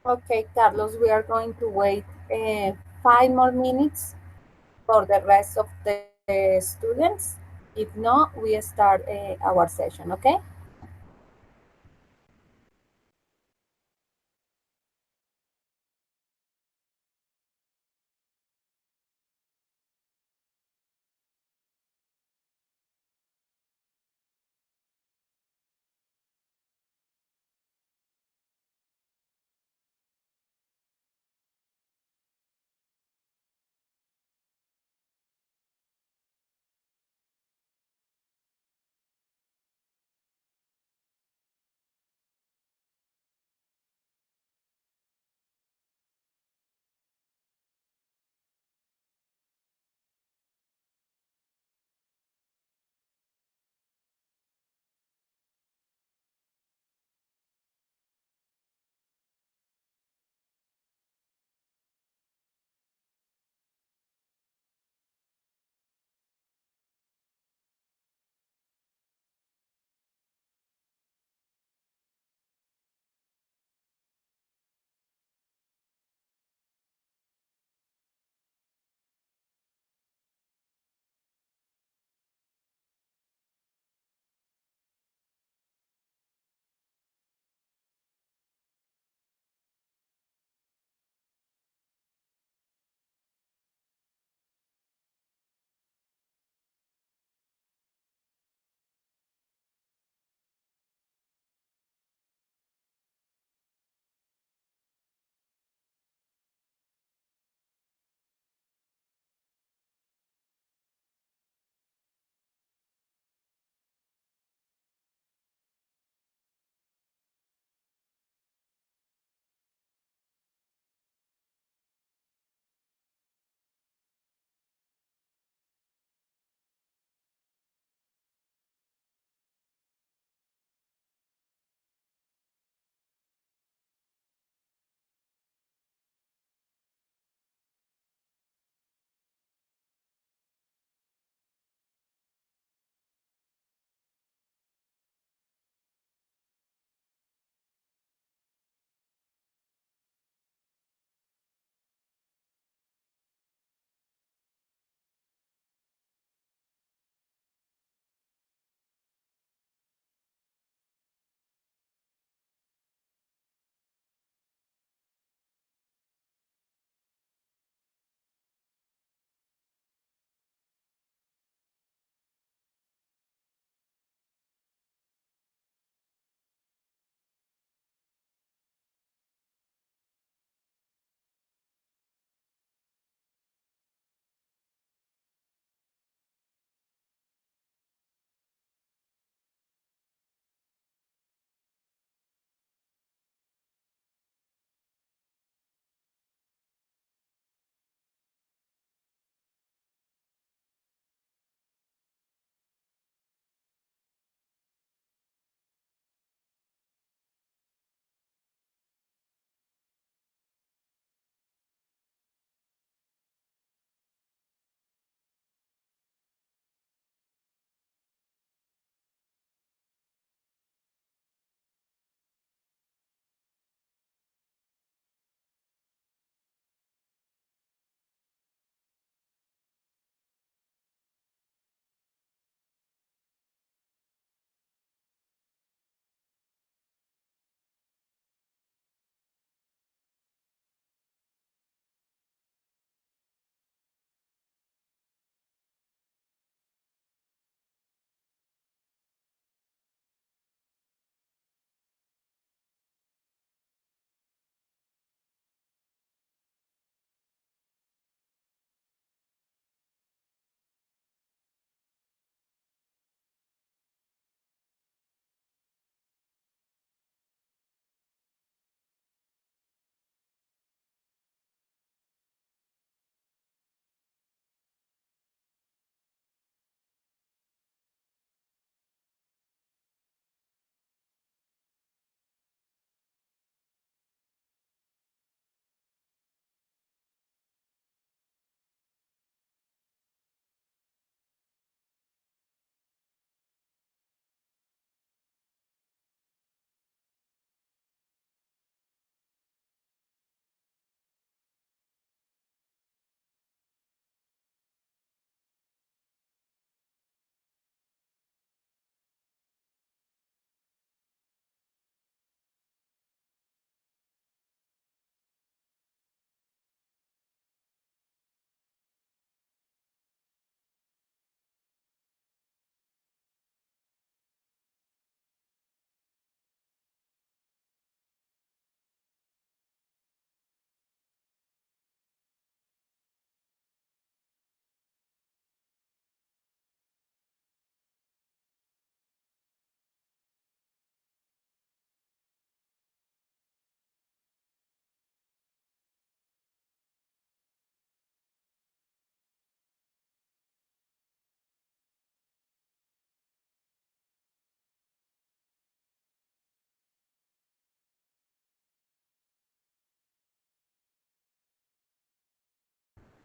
Okay, Carlos, we are going to wait 5 more minutes for the rest of the students. If not, we start our session, okay?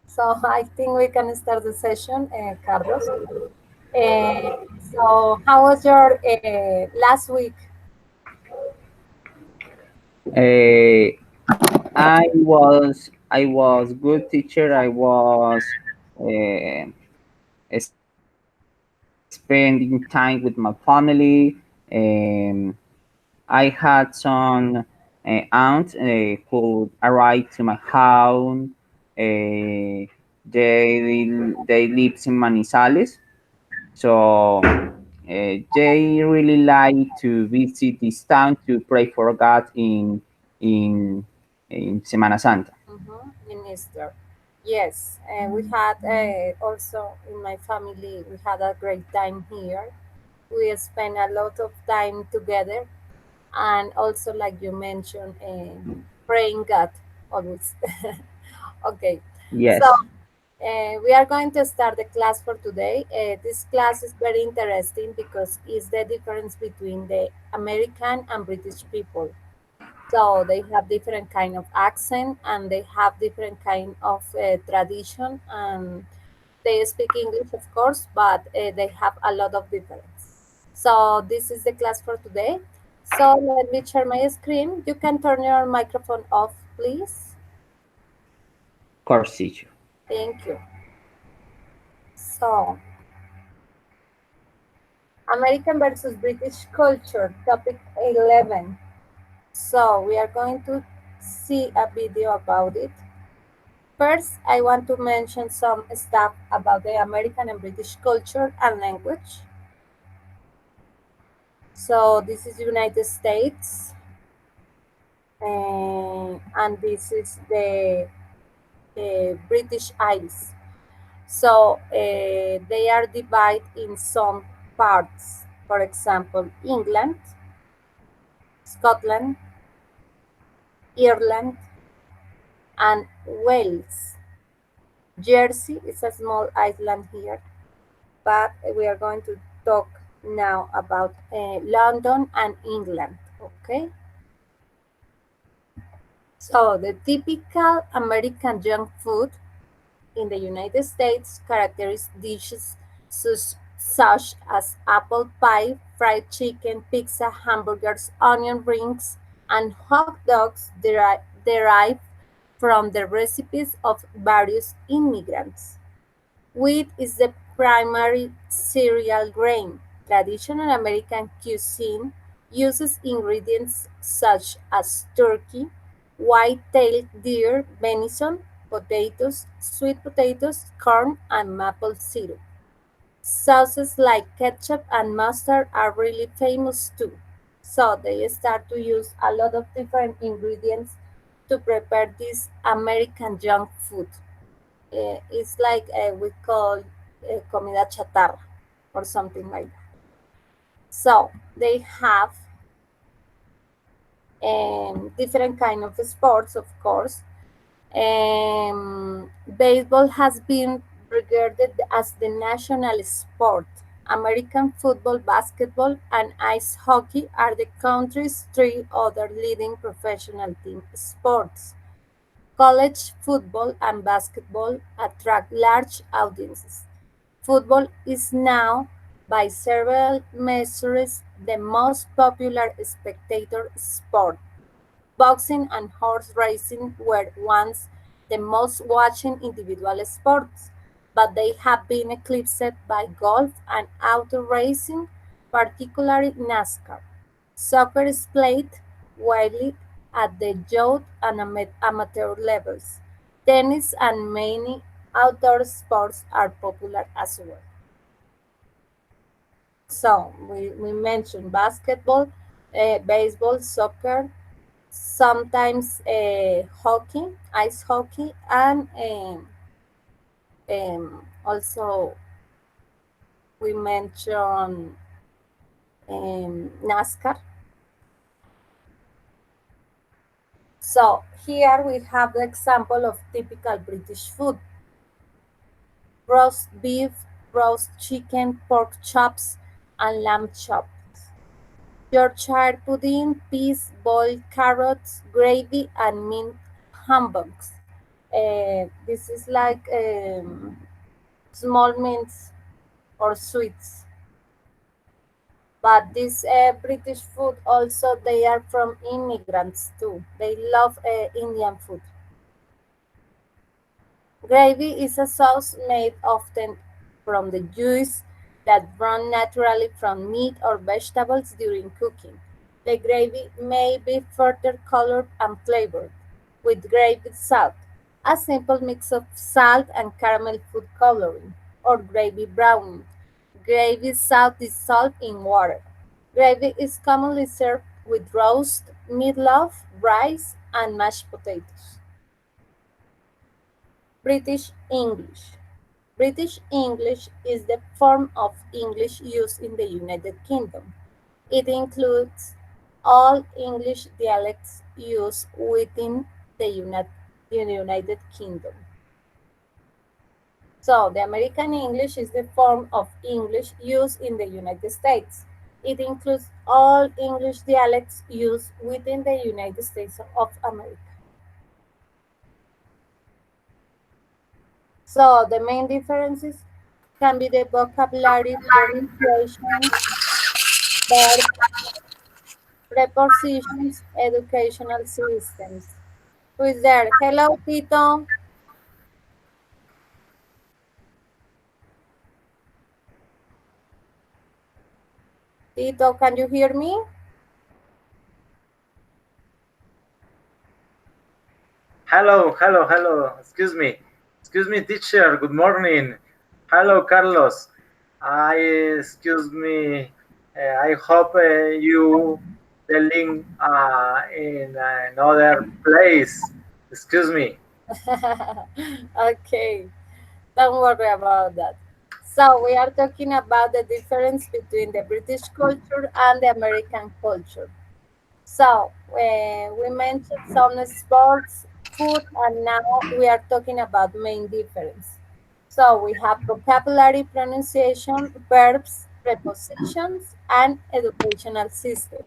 So I think we can start the session, Carlos. Uh, so how was your last week? Uh, I was good teacher. I was uh, spending time with my family. I had some aunt who arrived to my house. Uh, they live in Manizales, so they really like to visit this town to pray for God in Semana Santa. In Easter. Yes, we had also in my family, we had a great time here. We spent a lot of time together, and also, like you mentioned, praying God always. Okay, so Yes, we are going to start the class for today. This class is very interesting because it's the difference between the American and British people. So they have different kind of accent and they have different kind of tradition, and they speak English, of course, but they have a lot of difference. So this is the class for today. So let me share my screen. You can turn your microphone off, please. of course, teacher. Thank you. So American versus British culture, topic 11. So we are going to see a video about it. First, I want to mention some stuff about the American and British culture and language. So this is United States, and this is the British Isles. So they are divided in some parts. For example, England, Scotland, Ireland, and Wales. Jersey is a small island here, but we are going to talk now about London and England. Okay, so the typical American junk food in the United States characterizes dishes such as apple pie, fried chicken, pizza, hamburgers, onion rings, and hot dogs derived from the recipes of various immigrants. Wheat is the primary cereal grain. Traditional American cuisine uses ingredients such as turkey, white-tailed deer, venison, potatoes, sweet potatoes, corn, and maple syrup. Sauces like ketchup and mustard are really famous too. So they start to use a lot of different ingredients to prepare this American junk food. It's like we call comida chatarra or something like that. So they have different kind of sports, of course. Baseball has been regarded as the national sport. American football, basketball, and ice hockey are the country's three other leading professional team sports. College football and basketball attract large audiences. Football is now, by several measures, the most popular spectator sport. Boxing and horse racing were once the most watched individual sports, but they have been eclipsed by golf and auto racing, particularly NASCAR. Soccer is played widely at the youth and amateur levels. Tennis and many outdoor sports are popular as well. So we mentioned basketball, baseball, soccer, sometimes hockey, ice hockey, and also we mentioned NASCAR. So here we have the example of typical British food: roast beef, roast chicken, pork chops, and lamb chops. Yorkshire pudding, peas, boiled carrots, gravy, and mint humbugs. This is like small mints or sweets. But this British food also they are from immigrants too. They love Indian food. Gravy is a sauce made often from the juice that run naturally from meat or vegetables during cooking. The gravy may be further colored and flavored with gravy salt, a simple mix of salt and caramel food coloring, or gravy browning. Gravy salt dissolved in water. Gravy is commonly served with roast meatloaf, rice, and mashed potatoes. British English. British English is the form of English used in the United Kingdom. It includes all English dialects used within the United Kingdom. So, the American English is the form of English used in the United States. It includes all English dialects used within the United States of America. So, the main differences can be the vocabulary, pronunciation, verb, prepositions, educational systems. Who is there? Hello, Tito. Tito, can you hear me? Hello, hello, hello. Excuse me, teacher. Good morning. Hello, Carlos. Excuse me. I hope you the link in another place. Excuse me. Okay, don't worry about that. So, we are talking about the difference between the British culture and the American culture. So, we mentioned some sports, food, and now we are talking about main difference. So, we have vocabulary, pronunciation, verbs, prepositions, and educational system.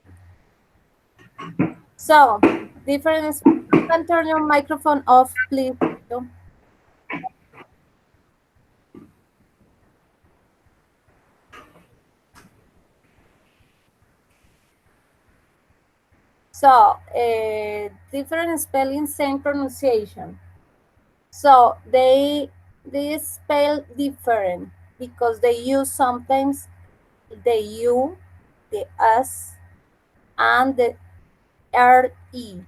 So, difference. You can turn your microphone off, please. Tito. So, different spelling, same pronunciation. So they spell different because they use sometimes the U, the S, and the RE.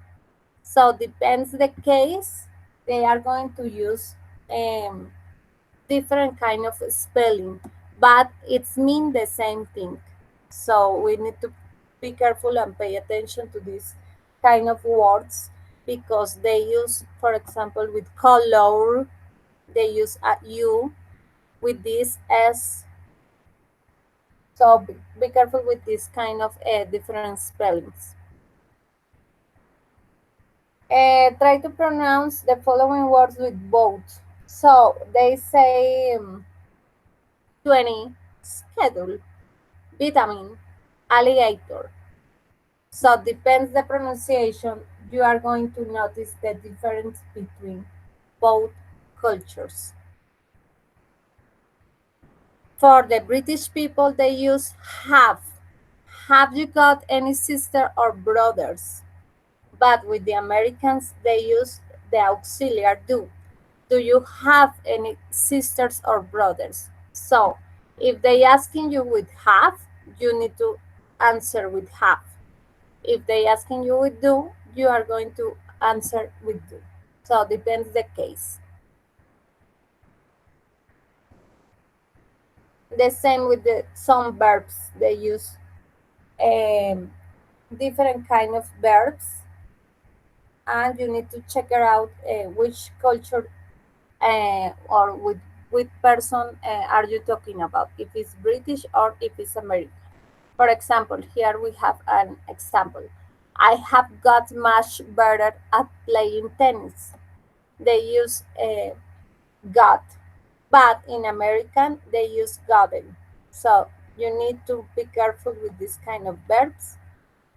So depends the case, they are going to use um, different kind of spelling, but it's mean the same thing. So we need to be careful and pay attention to these kind of words because they use, for example, with color, they use a U with this S. So be careful with this kind of different spellings. Try to pronounce the following words with both. So they say 20, schedule, vitamin, alligator. So depends the pronunciation, you are going to notice the difference between both cultures. For the British people, they use have. Have you got any sister or brothers? But with the Americans, they use the auxiliary do. Do you have any sisters or brothers? So, if they asking you with have, you need to answer with have. If they asking you with do, you are going to answer with do. So, depends the case. The same with the some verbs. They use um, different kind of verbs, and you need to check it out which culture or with which person are you talking about, if it's British or if it's American. For example, here we have an example. I have got much better at playing tennis. They use got, but in American they use gotten. So you need to be careful with this kind of verbs,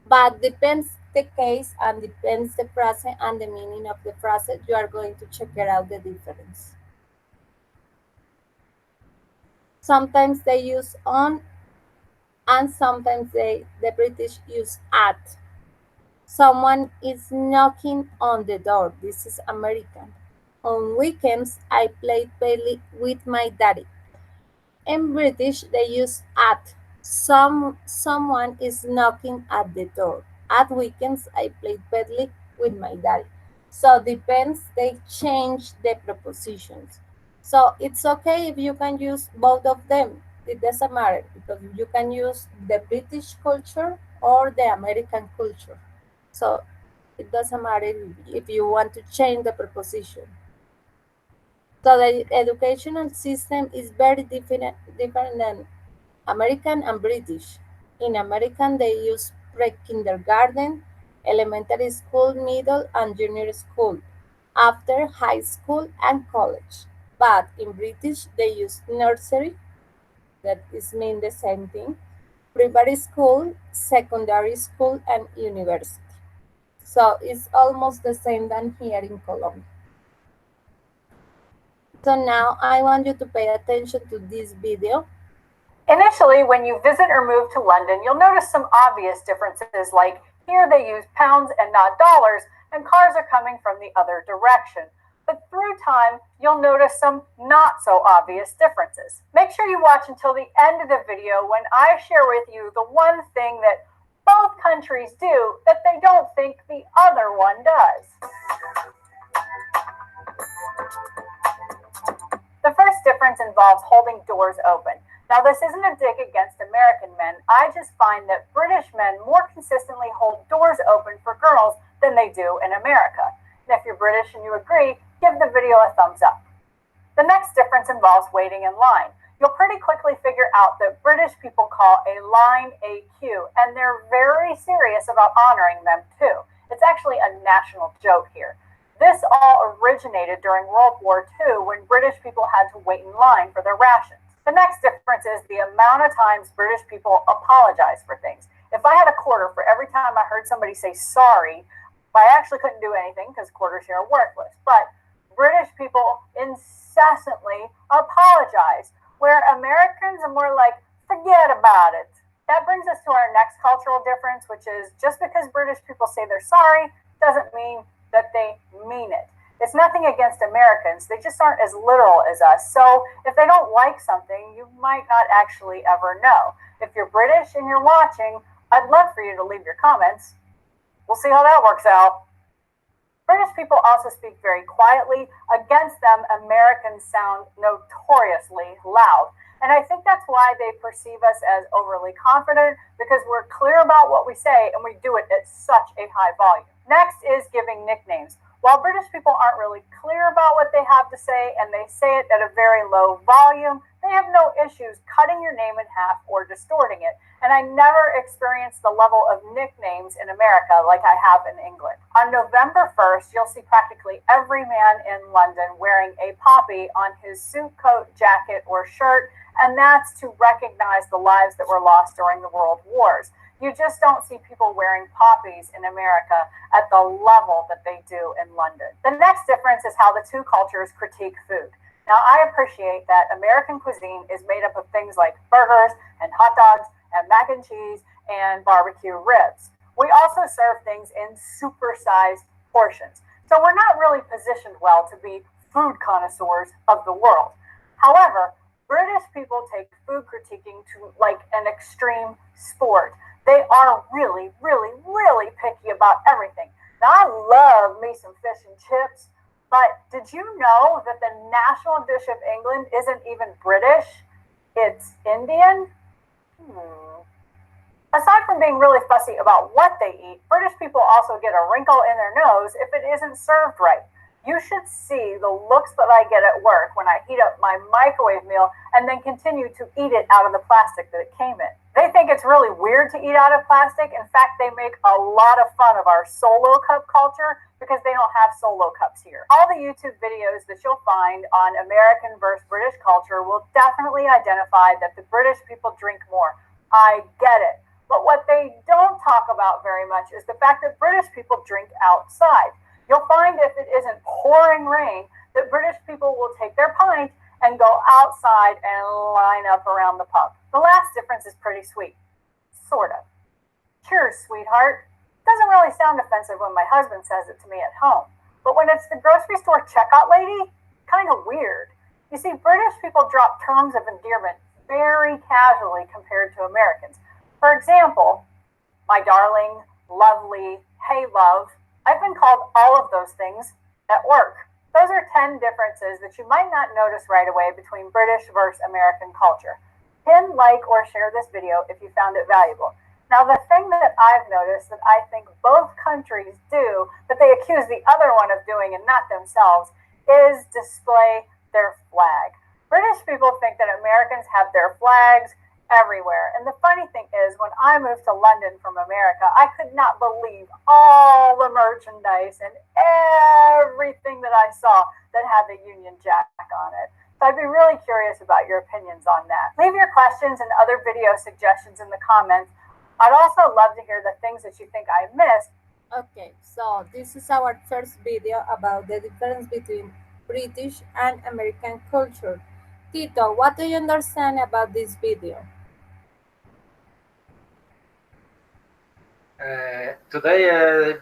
but depends the case and depends the phrase and the meaning of the phrase, you are going to check it out the difference. Sometimes they use on and sometimes the British use at. Someone is knocking on the door. This is American. On weekends, I play belly with my daddy. In British, they use at. Someone is knocking at the door. At weekends, I play belly with my daddy. So depends. They change the prepositions. So it's okay if you can use both of them. It doesn't matter because you can use the British culture or the American culture. So it doesn't matter if you want to change the preposition. So the educational system is very different than American and British. In American, they use pre-kindergarten, elementary school, middle and junior school, after high school and college. But in British, they use nursery, that is mean the same thing, primary school, secondary school, and university. So it's almost the same than here in Colombia. So now I want you to pay attention to this video. Initially, when you visit or move to London, you'll notice some obvious differences, like here they use pounds and not dollars, and cars are coming from the other direction. But through time, you'll notice some not so obvious differences. Make sure you watch until the end of the video when I share with you the one thing that both countries do that they don't think the other one does. The first difference involves holding doors open. Now, this isn't a dig against American men. I just find that British men more consistently hold doors open for girls than they do in America. And if you're British and you agree, give the video a thumbs up. The next difference involves waiting in line. You'll pretty quickly figure out that British people call a line a queue, and they're very serious about honoring them too. It's actually a national joke here. This all originated during World War II when British people had to wait in line for their rations. The next difference is the amount of times British people apologize for things. If I had a quarter for every time I heard somebody say sorry, I actually couldn't do anything because quarters here are worthless. But British people incessantly apologize, where Americans are more like, forget about it. That brings us to our next cultural difference, which is just because British people say they're sorry doesn't mean that they mean it. It's nothing against Americans. They just aren't as literal as us. So if they don't like something, you might not actually ever know. If you're British and you're watching, I'd love for you to leave your comments. We'll see how that works out. British people also speak very quietly. Against them, Americans sound notoriously loud. And I think that's why they perceive us as overly confident, because we're clear about what we say and we do it at such a high volume. Next is giving nicknames. While British people aren't really clear about what they have to say and they say it at a very low volume, they have no issues cutting your name in half or distorting it. And I never experienced the level of nicknames in America like I have in England. On November 1st, you'll see practically every man in London wearing a poppy on his suit coat, jacket, or shirt, and that's to recognize the lives that were lost during the world wars. You just don't see people wearing poppies in America at the level that they do in London. The next difference is how the two cultures critique food. Now, I appreciate that American cuisine is made up of things like burgers and hot dogs and mac and cheese and barbecue ribs. We also serve things in supersized portions. So we're not really positioned well to be food connoisseurs of the world. However, British people take food critiquing to like an extreme sport. They are really, really, really picky about everything. Now, I love me some fish and chips, but did you know that the national dish of England isn't even British? It's Indian? Aside from being really fussy about what they eat, British people also get a wrinkle in their nose if it isn't served right. You should see the looks that I get at work when I heat up my microwave meal and then continue to eat it out of the plastic that it came in. They think it's really weird to eat out of plastic. In fact, they make a lot of fun of our solo cup culture because they don't have solo cups here. All the YouTube videos that you'll find on American versus British culture will definitely identify that the British people drink more. I get it. But what they don't talk about very much is the fact that British people drink outside. You'll find if it isn't pouring rain, that British people will take their pint and go outside and line up around the pub. The last difference is pretty sweet. Sort of. Cheers, sweetheart. Doesn't really sound offensive when my husband says it to me at home. But when it's the grocery store checkout lady, kind of weird. You see, British people drop terms of endearment very casually compared to Americans. For example, my darling, lovely, hey love. I've been called all of those things at work. Those are 10 differences that you might not notice right away between British versus American culture. Pin, like, or share this video if you found it valuable. Now, the thing that I've noticed that I think both countries do, that they accuse the other one of doing and not themselves, is display their flag. British people think that Americans have their flags everywhere. And the funny thing is, when I moved to London from America, I could not believe all the merchandise and everything that I saw that had the Union Jack on it. So I'd be really curious about your opinions on that. Leave your questions and other video suggestions in the comments. I'd also love to hear the things that you think I missed. Okay, so this is our first video about the difference between British and American culture. Tito, what do you understand about this video? Today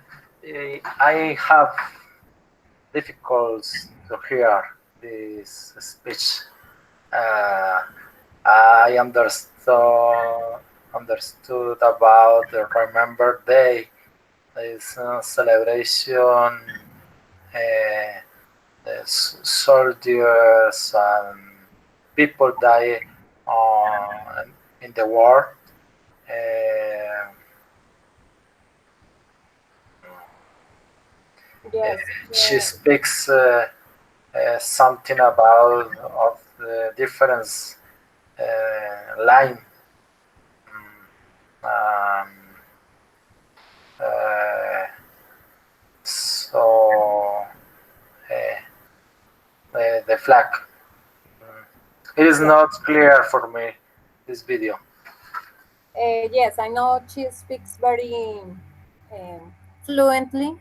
I have difficulties to hear this speech. I understood about the Remember Day. This celebration, the soldiers and people die in the war. Yes, She speaks something about of the difference line. So the flag. It is not clear for me this video. yes, I know she speaks very fluently,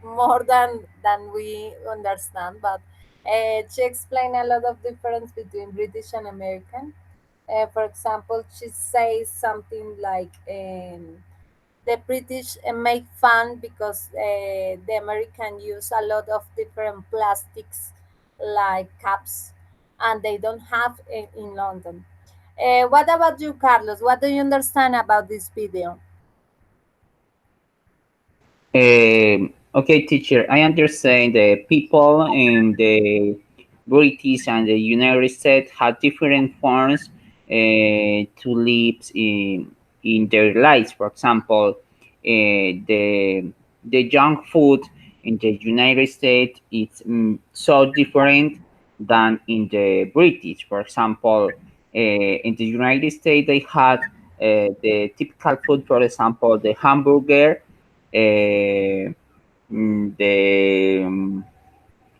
more than we understand, but she explained a lot of difference between British and American. For example, she says something like the British make fun because the American use a lot of different plastics like cups, and they don't have in London. What about you, Carlos? What do you understand about this video? Okay, teacher, I understand the people in the British and the United States have different forms to live in their lives. For example, the junk food in the United States is so different than in the British. For example, in the United States, they had the typical food, for example, the hamburger, the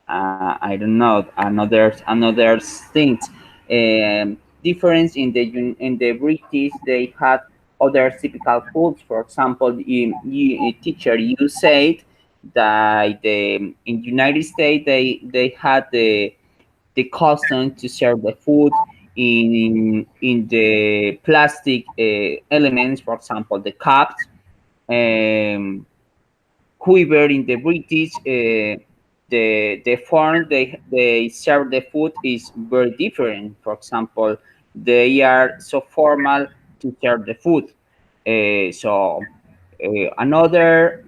I don't know, another things. Difference in the British, they had other typical foods. For example, teacher, you said that in United States they had the custom to serve the food in the plastic elements. For example, the cups. Um, However, in the British, the form they serve the food is very different. For example, they are so formal to serve the food. Another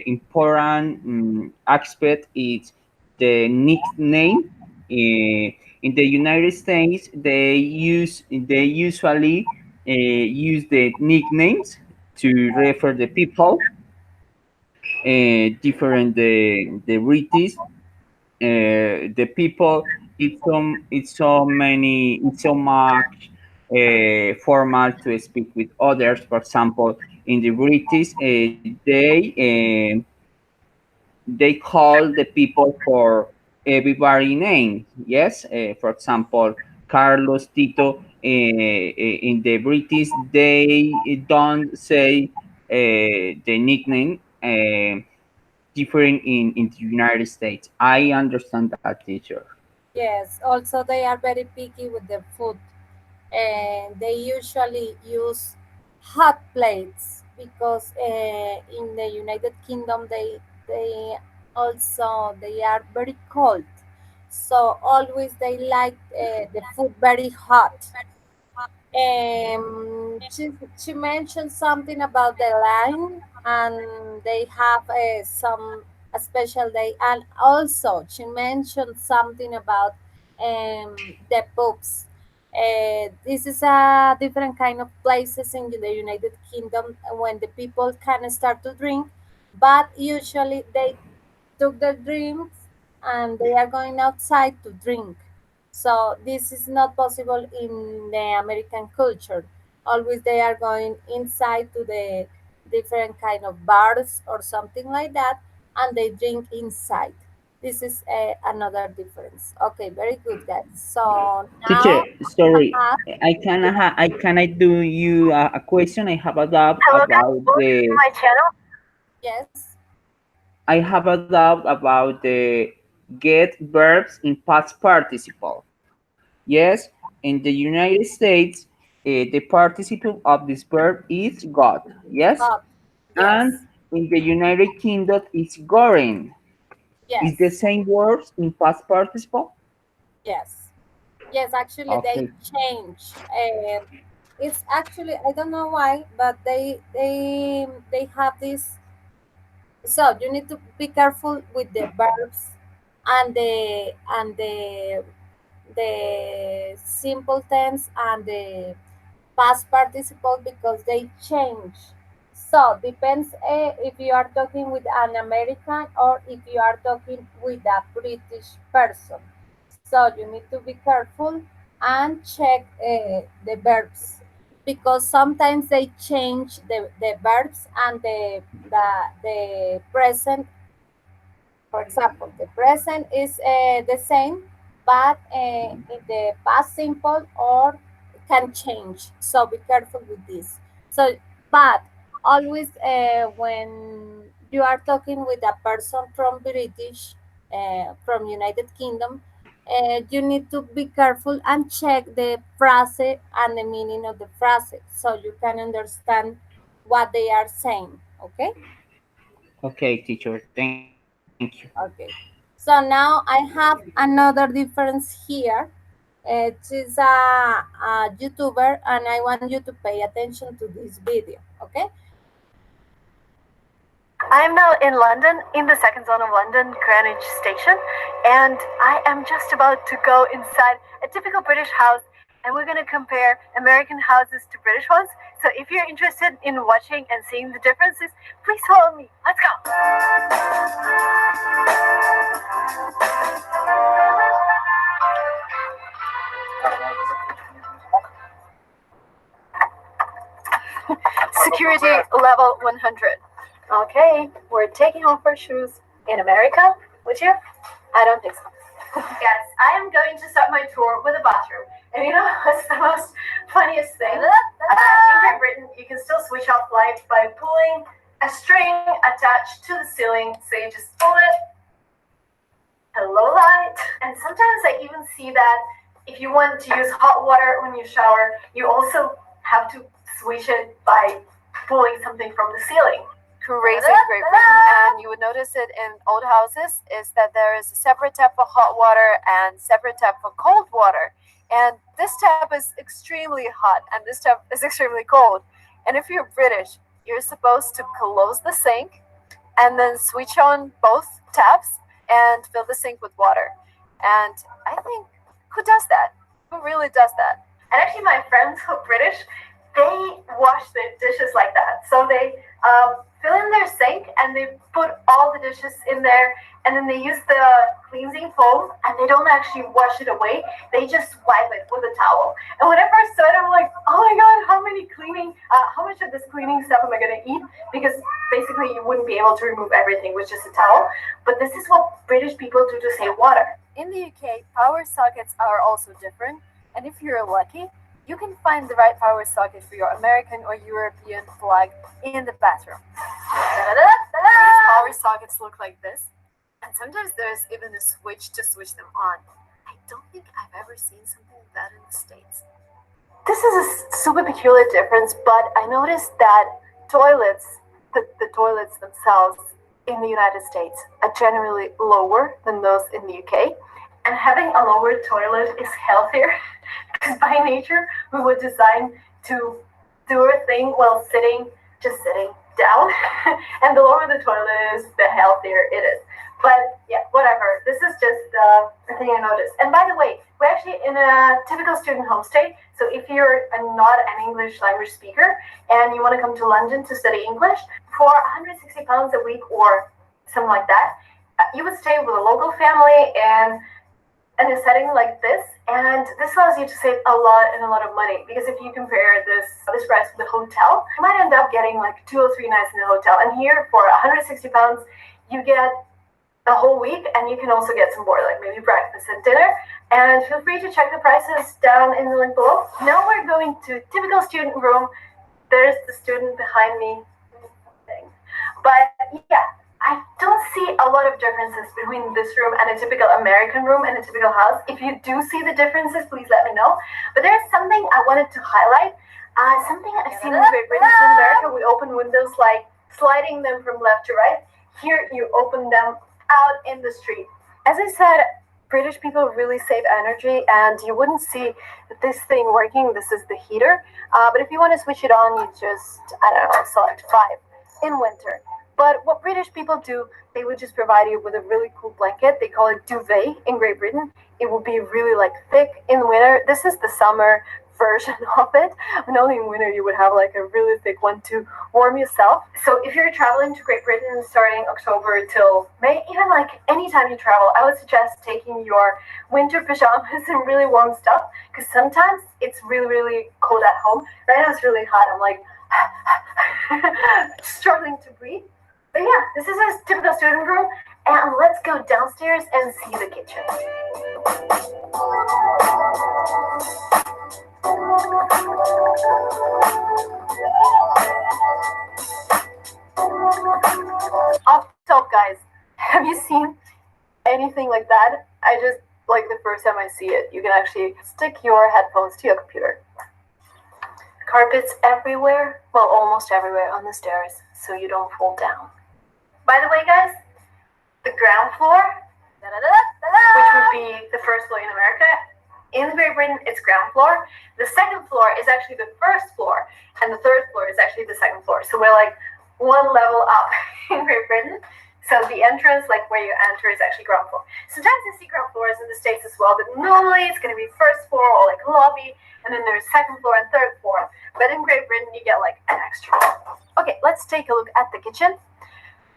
important aspect is the nickname. In the United States, they usually use the nicknames to refer the people different the British the people it's so much formal to speak with others. For example, in the British they call the people for everybody name. Yes, for example, Carlos, Tito. in the British they don't say the nickname different in the United States. I understand that, teacher. Yes, also they are very picky with the food, and they usually use hot plates because in the United Kingdom they also they are very cold, so always they like the food very hot. She mentioned something about the line, and they have some a special day. And also, she mentioned something about the pubs. This is a different kind of places in the United Kingdom when the people can start to drink, but usually they took their drinks and they are going outside to drink. So this is not possible in the American culture. Always they are going inside to the different kind of bars or something like that, and they drink inside. This is another difference. Okay, very good, guys. So Teacher, now I sorry, have I do you a question. I have a doubt Hello guys, about welcome to the my channel. yes, I have a doubt about the get verbs in past participle. Yes, in the United States, the participle of this verb is got. Yes, hot. and Yes, in the United Kingdom, it's going. Is the yes, same words in past participle? yes. Yes, actually, they Okay. change. It's actually I don't know why, but they have this. So you need to be careful with the verbs and the simple tense and the past participle because they change. So depends if you are talking with an American or if you are talking with a British person. So you need to be careful and check the verbs because sometimes they change the verbs and the present. For example, the present is the same, but in the past simple or can change. So be careful with this. So, but always when you are talking with a person from British, from United Kingdom, you need to be careful and check the phrase and the meaning of the phrase so you can understand what they are saying. Okay. Okay, teacher. Thank you. Okay. So now I have another difference here. It is a YouTuber, and I want you to pay attention to this video. Okay. I am now in London, in the second zone of London, Greenwich Station, and I am just about to go inside a typical British house, and we're going to compare American houses to British ones. So if you're interested in watching and seeing the differences, please follow me. Let's go. Security level 100. Okay, we're taking off our shoes. In America, would you? I don't think so. Yes, I am going to start my tour with a bathroom. And you know what's the most funniest thing? In Great Britain, you can still switch off lights by pulling a string attached to the ceiling. So you just pull it, hello light. And sometimes I even see that if you want to use hot water when you shower, you also have to switch it by pulling something from the ceiling. Crazy in Great Britain, and you would notice it in old houses, is that there is a separate tap for hot water and separate tap for cold water. And this tap is extremely hot and this tap is extremely cold. And if you're British, you're supposed to close the sink and then switch on both taps and fill the sink with water. And I think, who does that? Who really does that? And actually, my friends who are British, they wash their dishes like that. So they fill in their sink and they put all the dishes in there, and then they use the cleansing foam and they don't actually wash it away. They just wipe it with a towel. And when I first saw it, I'm like, oh my god, how much of this cleaning stuff am I gonna eat? Because basically you wouldn't be able to remove everything with just a towel. But this is what British people do to save water. In the UK, power sockets are also different, and if you're lucky, You can find the right power socket for your American or European flag in the bathroom. British power sockets look like this, and sometimes there's even a switch to switch them on. I don't think I've ever seen something like that in the States. This is a super peculiar difference, but I noticed that the toilets themselves in the United States are generally lower than those in the UK. And having a lower toilet is healthier because by nature we were designed to do our thing while just sitting down. And the lower the toilet is, the healthier it is. But yeah, whatever. This is just a thing I noticed. And by the way, we're actually in a typical student home state. So if you're not an English language speaker and you want to come to London to study English, for £160 a week or something like that, you would stay with a local family and in a setting like this, and this allows you to save a lot of money, because if you compare this price with a hotel, you might end up getting like 2 or 3 nights in a hotel, and here for £160 you get a whole week, and you can also get some more, like maybe breakfast and dinner. And feel free to check the prices down in the link below. Now we're going to typical student room. There's the student behind me, but yeah, I don't see a lot of differences between this room and a typical American room and a typical house. If you do see the differences, please let me know. But there's something I wanted to highlight. Something I've seen in Great Britain. In America, we open windows like sliding them from left to right. Here, you open them out in the street. As I said, British people really save energy, and you wouldn't see this thing working. This is the heater. But if you want to switch it on, you just, select 5 in winter. But what British people do, they would just provide you with a really cool blanket. They call it duvet in Great Britain. It will be really thick in winter. This is the summer version of it. And only in winter you would have a really thick one to warm yourself. So if you're traveling to Great Britain starting October till May, even anytime you travel, I would suggest taking your winter pajamas and really warm stuff, because sometimes it's really cold at home. Right now it's really hot. I'm struggling to breathe. But yeah, this is a typical student room, and let's go downstairs and see the kitchen. Off top, guys, have you seen anything like that? I just, the first time I see it, you can actually stick your headphones to your computer. Carpets everywhere, well, almost everywhere on the stairs, so you don't fall down. By the way, guys, the ground floor, which would be the first floor in America, in Great Britain, it's ground floor. The second floor is actually the first floor, and the third floor is actually the second floor. So we're one level up in Great Britain. So the entrance, where you enter, is actually ground floor. Sometimes you see ground floors in the States as well, but normally it's going to be first floor or a lobby, and then there's second floor and third floor. But in Great Britain, you get an extra. Okay, let's take a look at the kitchen.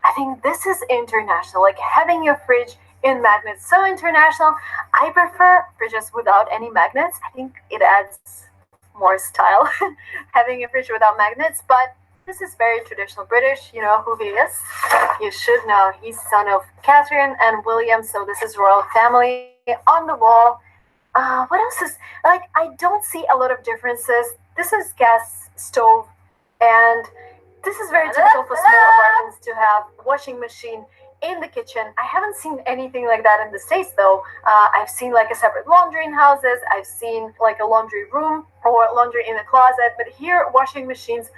I think this is international, having your fridge in magnets, so international. I prefer fridges without any magnets. I think it adds more style, having a fridge without magnets, but this is very traditional British. You know who he is? You should know. He's son of Catherine and William, so this is royal family. On the wall, what else is, I don't see a lot of differences. This is gas stove, and this is very typical for small apartments to have a washing machine in the kitchen. I haven't seen anything like that in the States though. I've seen a separate laundry in houses. I've seen a laundry room or laundry in a closet, but here washing machines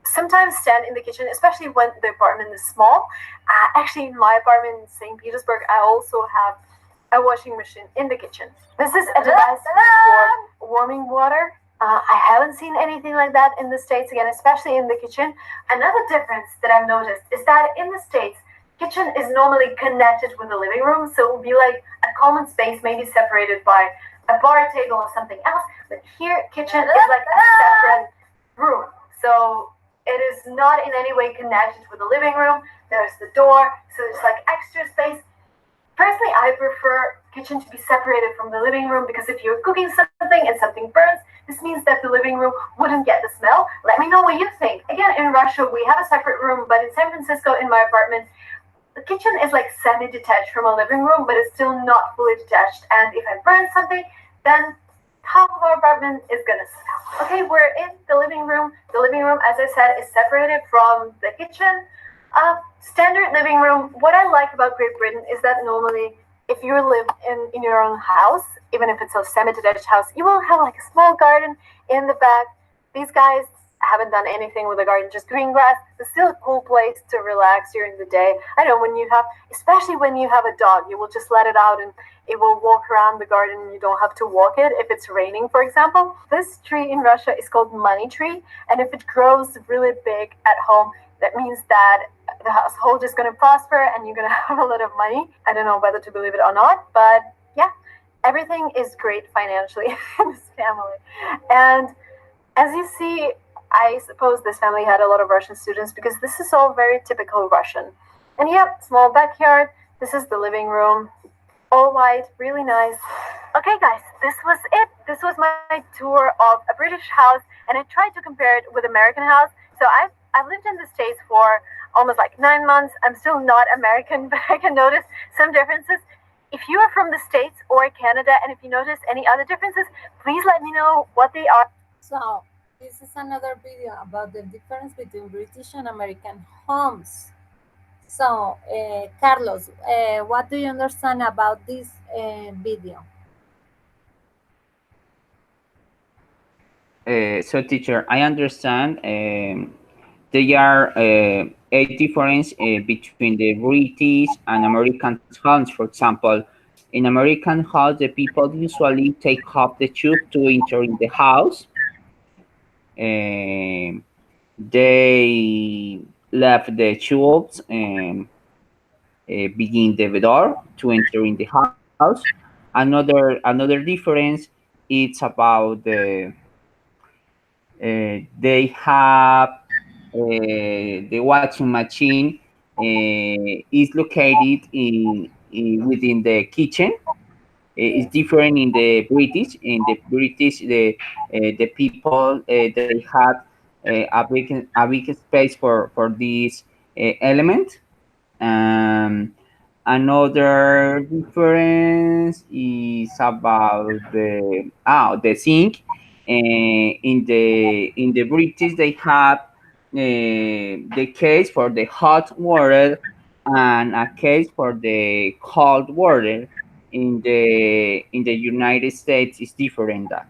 sometimes stand in the kitchen, especially when the apartment is small. Actually, in my apartment in St. Petersburg, I also have a washing machine in the kitchen. This is a device for warming water. I haven't seen anything like that in the States, again, especially in the kitchen. Another difference that I've noticed is that in the States, kitchen is normally connected with the living room, so it will be a common space, maybe separated by a bar table or something else. But here, kitchen is a separate room, so it is not in any way connected with the living room. There's the door, so there's extra space. Personally, I prefer kitchen to be separated from the living room, because if you're cooking something and something burns, this means that the living room wouldn't get the smell. Let me know what you think. Again, in Russia, we have a separate room, but in San Francisco, in my apartment, the kitchen is semi-detached from a living room, but it's still not fully detached. And if I burn something, then half of our apartment is gonna smell. Okay, we're in the living room. The living room, as I said, is separated from the kitchen. Standard living room. What I like about Great Britain is that normally, if you live in your own house, even if it's a semi-detached house, you will have like a small garden in the back. These guys haven't done anything with the garden, just green grass. It's still a cool place to relax during the day. I know when you have, especially when you have a dog, you will just let it out and it will walk around the garden and you don't have to walk it if it's raining, for example. This tree in Russia is called money tree, and if it grows really big at home, that means that the household is going to prosper and you're going to have a lot of money. I don't know whether to believe it or not, but yeah, everything is great financially in this family. And as you see, I suppose this family had a lot of Russian students because this is all very typical Russian. And yep, small backyard. This is the living room. All white, really nice. Okay, guys, this was it. This was my tour of a British house, and I tried to compare it with American house. So I've lived in the States for almost like 9 months. I'm still not American, but I can notice some differences. If you are from the States or Canada, and if you notice any other differences, please let me know what they are. So this is another video about the difference between British and American homes. So, Carlos, what do you understand about this video? So, teacher, I understand there are a difference between the British and American homes. For example, in American house, the people usually take off the tube to enter in the house. They left the tubes and begin the door to enter in the house. Another difference it's about they have the washing machine is located within the kitchen. It's Yes. different in the British. In the British, the people they had a big space for this element. Um, Another difference is about the sink. In the British, they have the case for the hot water and a case for the cold water. In the United States, it's different that.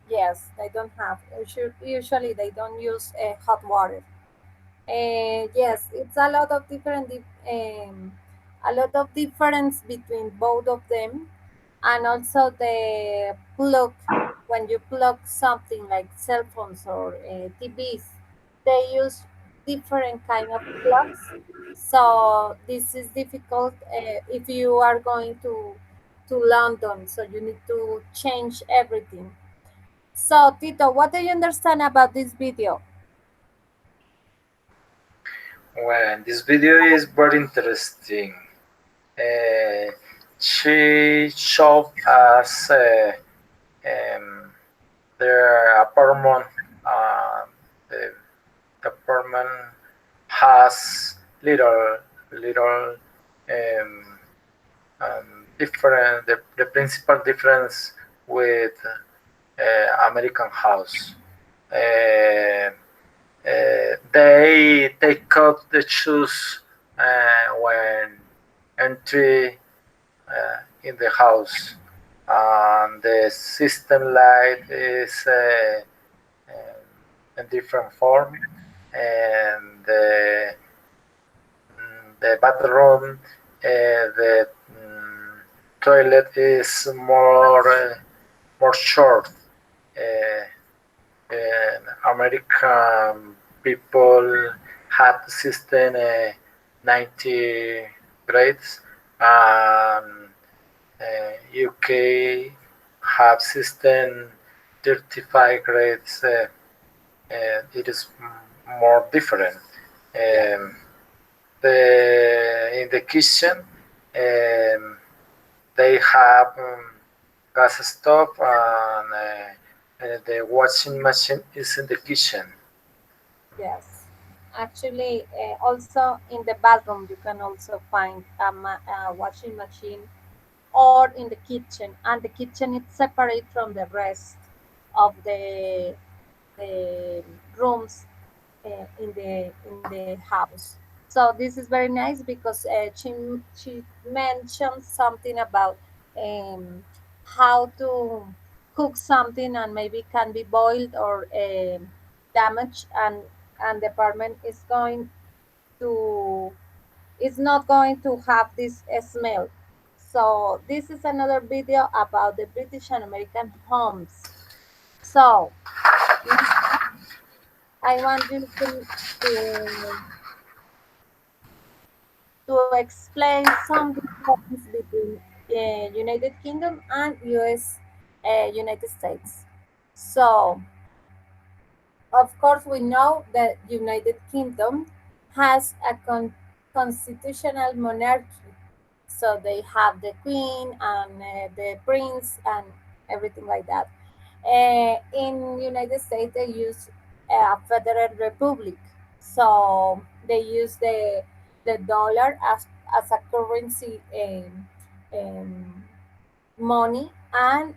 Yes, they don't have. Usually, they don't use hot water. Yes, it's a lot of a lot of difference between both of them, and also the plug. When you plug something like cell phones or TVs, they use different kind of plugs. So this is difficult if you are going to London. So you need to change everything. So Tito, what do you understand about this video? Well, this video is very interesting. Uh, she showed us their apartment. The apartment has little um, different. The principal difference with American house. Uh, they take out the shoes when entry in the house, and the system light is a different form, and the bathroom, the toilet is more short. Uh, and American people have system 90 grades, and UK have system 35 grades. It is more different. Um, in the kitchen, they have gas stove, and the washing machine is in the kitchen. Yes, actually, also in the bathroom you can also find a washing machine or in the kitchen, and the kitchen is separate from the rest of the rooms in the house. So this is very nice because she mentioned something about um, how to cook something and maybe can be boiled or damaged, and the apartment to is not going to have this smell. So this is another video about the British and American homes. So I want you to to explain some differences between United Kingdom and US United States. So, of course, we know that United Kingdom has a constitutional monarchy. So they have the queen and the prince and everything like that. In United States, they use a federal republic, so they use the dollar as a currency um, money, and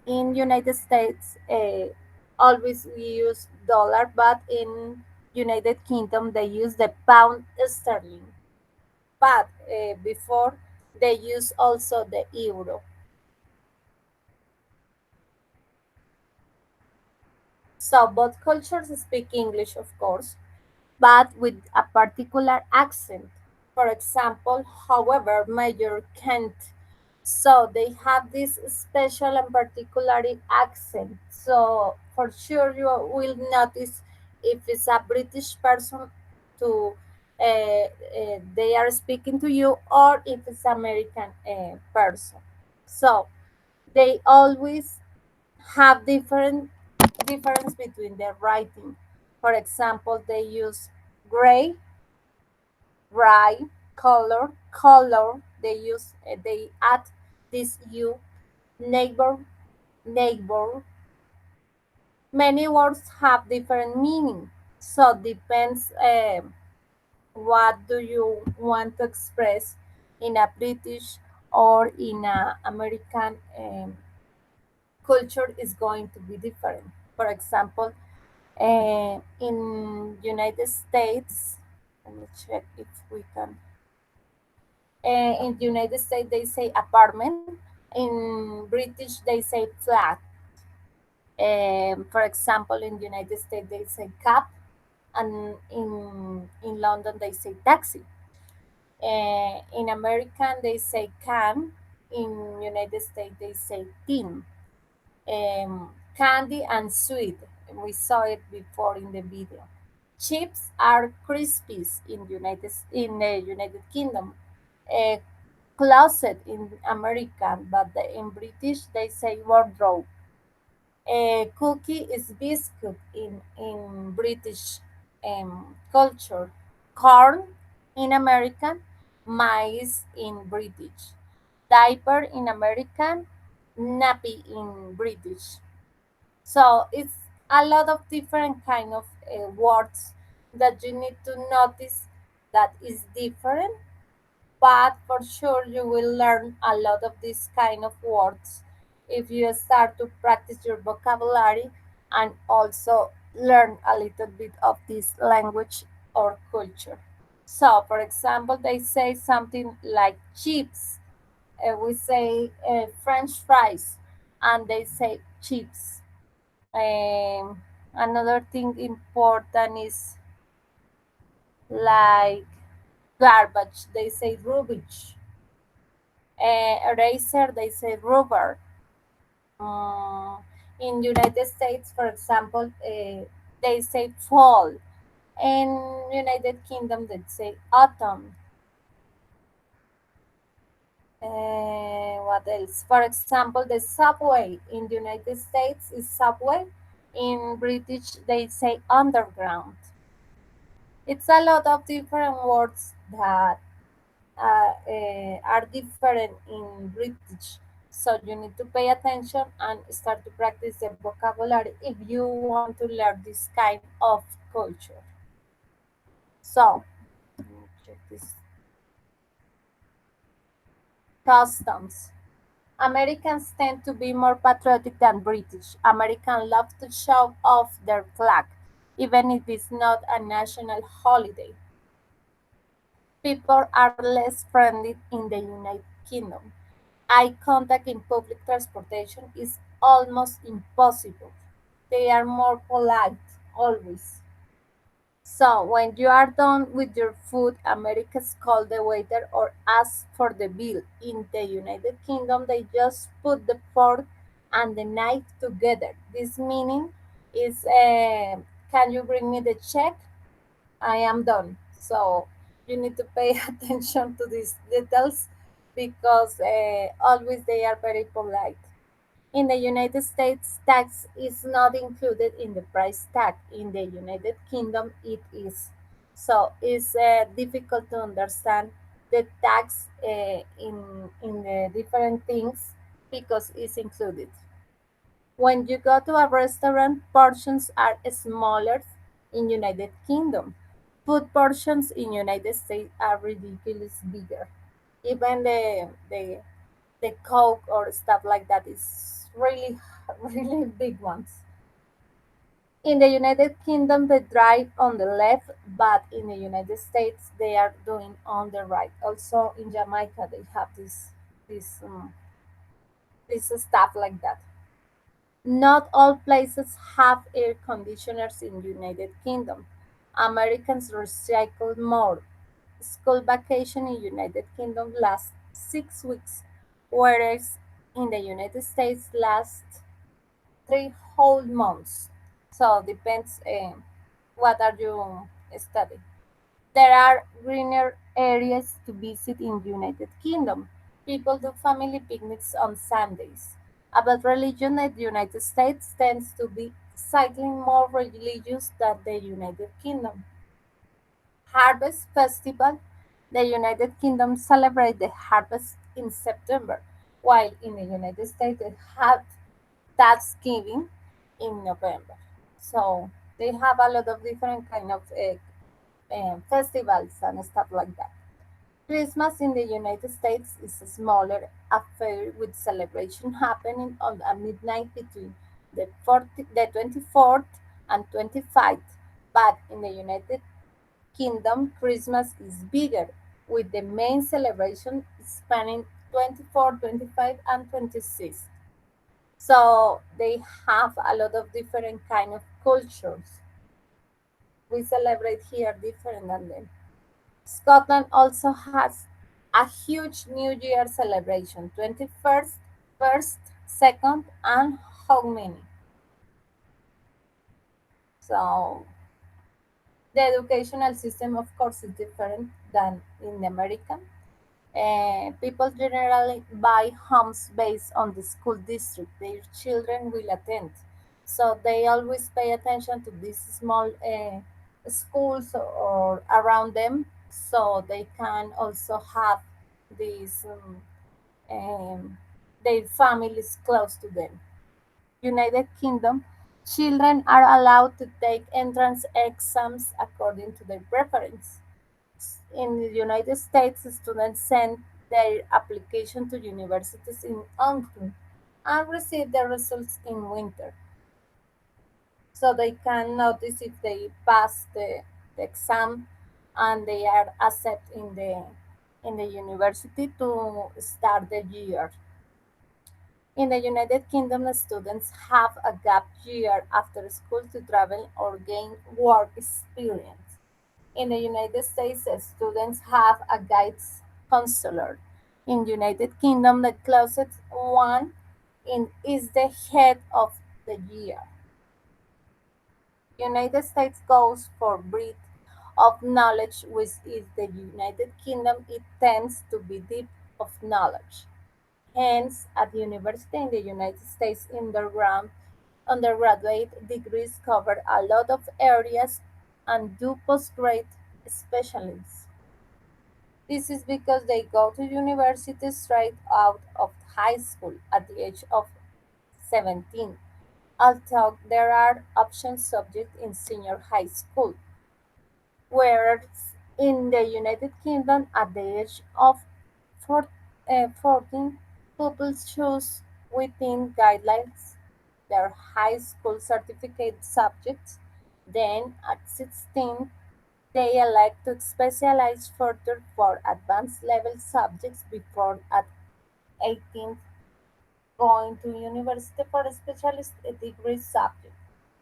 in United States, always we use dollar, but in United Kingdom they use the pound sterling. But before they use also the euro. So both cultures speak English, of course, but with a particular accent. For example, however, Major Kent. So they have this special and particular accent. So for sure you will notice if it's a British person to they are speaking to you, or if it's American person. So they always have difference between the writing. For example, they use gray, rye, color, color. They add this u, neighbor, neighbor. Many words have different meaning, so depends what do you want to express in a British or in a American culture is going to be different. For example, in United States, let me check if we can. In United States, they say apartment. In British, they say flat. For example, in United States, they say cab, and in London, they say taxi. In American, they say can. In United States, they say tin. Candy and sweet. We saw it before in the video. Chips are crispies in the United Kingdom. A closet in American, but in British they say wardrobe. A cookie is biscuit in British culture. Corn in American, maize in British. Diaper in American, nappy in British. So it's a lot of different kind of words that you need to notice that is different, but for sure you will learn a lot of these kind of words if you start to practice your vocabulary and also learn a little bit of this language or culture. So for example, they say something like chips. We say French fries, and they say chips. Another thing important is like garbage. They say rubbish. Eraser. They say rubber. Uh, in United States, for example, they say fall. In United Kingdom, they say autumn. What else? For example, the subway in the United States is subway. In British, they say underground. It's a lot of different words that are different in British. So you need to pay attention and start to practice the vocabulary if you want to learn this kind of culture. So, let me check this. Customs. Americans tend to be more patriotic than British. Americans love to show off their flag, even if it's not a national holiday. People are less friendly in the United Kingdom. Eye contact in public transportation is almost impossible. They are more polite, always. So, when you are done with your food, Americans call the waiter or ask for the bill. In the United Kingdom, they just put the fork and the knife together. This meaning is, can you bring me the check? I am done. So, you need to pay attention to these details because always they are very polite. In the United States, tax is not included in the price tag. In the United Kingdom, it is. So it's difficult to understand the tax in the different things because it's included. When you go to a restaurant, portions are smaller in United Kingdom. Food portions in United States are ridiculously bigger. Even the Coke or stuff like that is really really big ones. In the United Kingdom, they drive on the left, but in the United States, they are doing on the right. Also, in Jamaica, they have this this stuff like that. Not all places have air conditioners in the United Kingdom. Americans recycle more. School vacation in United Kingdom lasts 6 weeks, whereas in the United States lasts 3 whole months. So depends what are you studying. There are greener areas to visit in United Kingdom. People do family picnics on Sundays. About religion, the United States tends to be slightly more religious than the United Kingdom. Harvest Festival. The United Kingdom celebrates the harvest in September, while in the United States they have Thanksgiving in November. So they have a lot of different kind of festivals and stuff like that. Christmas in the United States is a smaller affair with celebration happening on at midnight between the 24th and 25th. But in the United Kingdom, Christmas is bigger, with the main celebration spanning 24, 25, and 26. So they have a lot of different kind of cultures. We celebrate here different than them. Scotland also has a huge New Year celebration, 21st, 1st, 2nd, and how many? So the educational system, of course, is different than in America. People generally buy homes based on the school district their children will attend. So they always pay attention to these small schools or around them so they can also have these their families close to them. United Kingdom, children are allowed to take entrance exams according to their preference. In the United States, students send their application to universities in autumn and receive their results in winter, so they can notice if they pass the exam and they are accepted in the university to start the year. In the United Kingdom, students have a gap year after school to travel or gain work experience. In the United States, students have a guidance counselor. In the United Kingdom, the closest one is the head of the year. United States goes for breadth of knowledge, which is the United Kingdom. It tends to be deep of knowledge. Hence, at the university in the United States, undergraduate degrees cover a lot of areas and do postgrad specialisms. This is because they go to university straight out of high school at the age of 17, although there are option subjects in senior high school, whereas in the United Kingdom at the age of 14 Pupils choose within guidelines their high school certificate subjects. Then, at 16, they elect to specialize further for advanced level subjects before at 18 going to university for a specialist degree subject.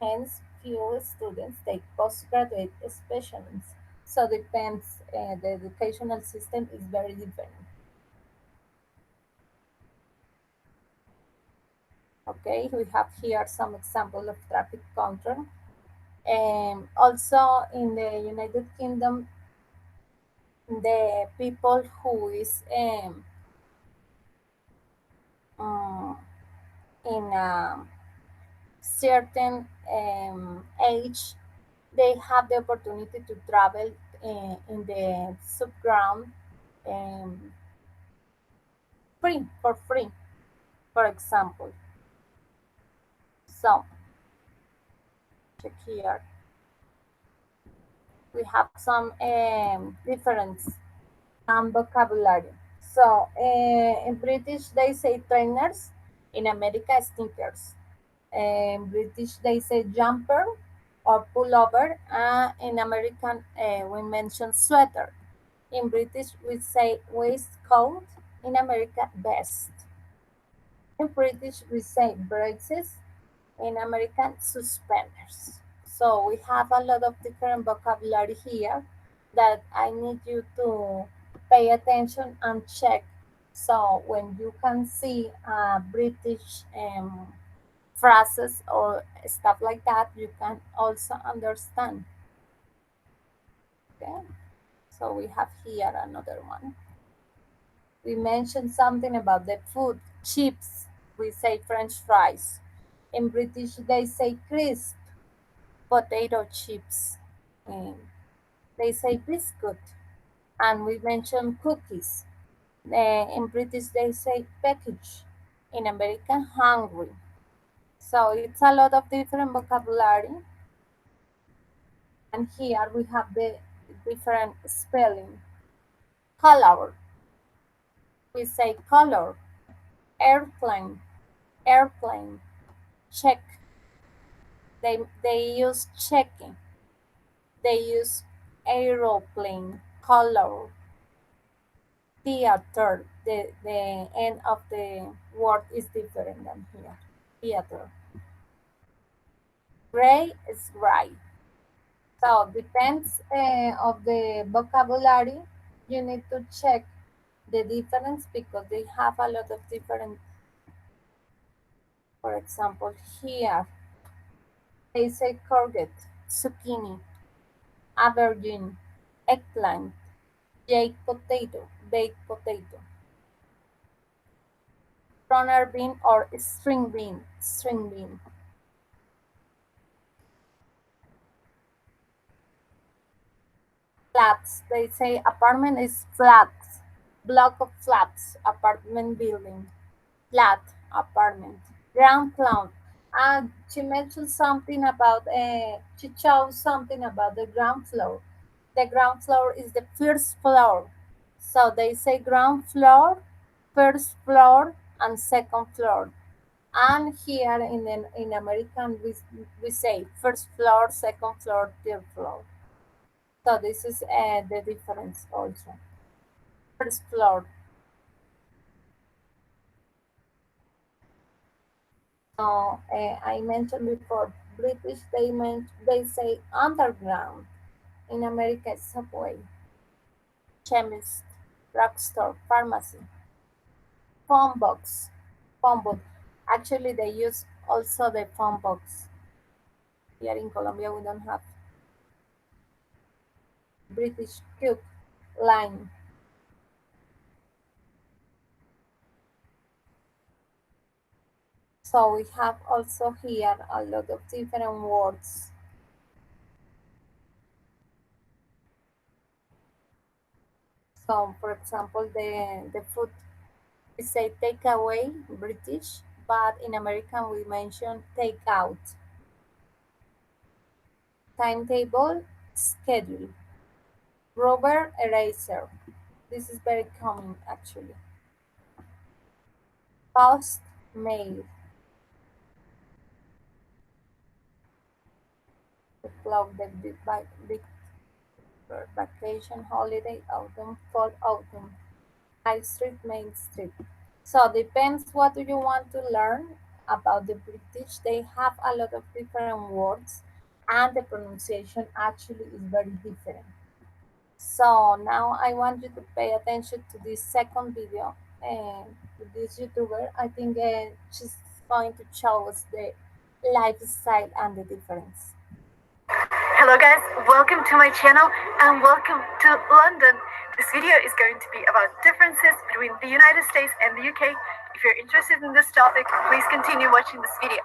Hence, few students take postgraduate specialisms. So depends. The educational system is very different. Okay, we have here some example of traffic control. Also, in the United Kingdom, the people who is um, in a certain age, they have the opportunity to travel in the subground um, free for free, for example. So check here. We have some difference vocabulary. So in British they say trainers, in America sneakers. In British they say jumper or pullover. In American we mention sweater. In British we say waistcoat. In America vest. In British we say braces. In American suspenders. So we have a lot of different vocabulary here that I need you to pay attention and check. So when you can see British phrases or stuff like that, you can also understand. Okay, so we have here another one. We mentioned something about the food, chips. We say French fries. In British, they say crisp, potato chips. And they say biscuit. And we mentioned cookies. In British, they say package. In American, hungry. So it's a lot of different vocabulary. And here we have the different spelling. Color. We say color. Airplane. Airplane. Check. They use checking. They use aeroplane. Color. Theater. The end of the word is different than here. Theater. Gray is gray. So depends of the vocabulary. You need to check the difference because they have a lot of different. For example, here they say courgette, zucchini, aubergine, eggplant, baked potato, runner bean or string bean. Flats, they say apartment is flats, block of flats, apartment building, flat, apartment, ground floor. And she mentioned something about, she chose something about the ground floor. The ground floor is the first floor. So they say ground floor, first floor, and second floor. And here in American, we say first floor, second floor, third floor. So this is the difference also. First floor. So I mentioned before, British they say underground. In America, subway, chemist, drugstore, pharmacy, phone box, phone book. Actually, they use also the phone box. Here in Colombia, we don't have British cook line. So we have also here a lot of different words. So, for example, the food we say takeaway, British, but in American we mention takeout. Timetable, schedule. Rubber eraser. This is very common actually. Post-made. The clock, the big vacation, holiday, autumn, fall, autumn. High Street, Main Street. So depends what do you want to learn about the British. They have a lot of different words and the pronunciation actually is very different. So now I want you to pay attention to this second video and to this YouTuber. I think she's going to show us the lifestyle and the difference. Hello guys, welcome to my channel and welcome to London. This video is going to be about differences between the United States and the UK. If you're interested in this topic, please continue watching this video.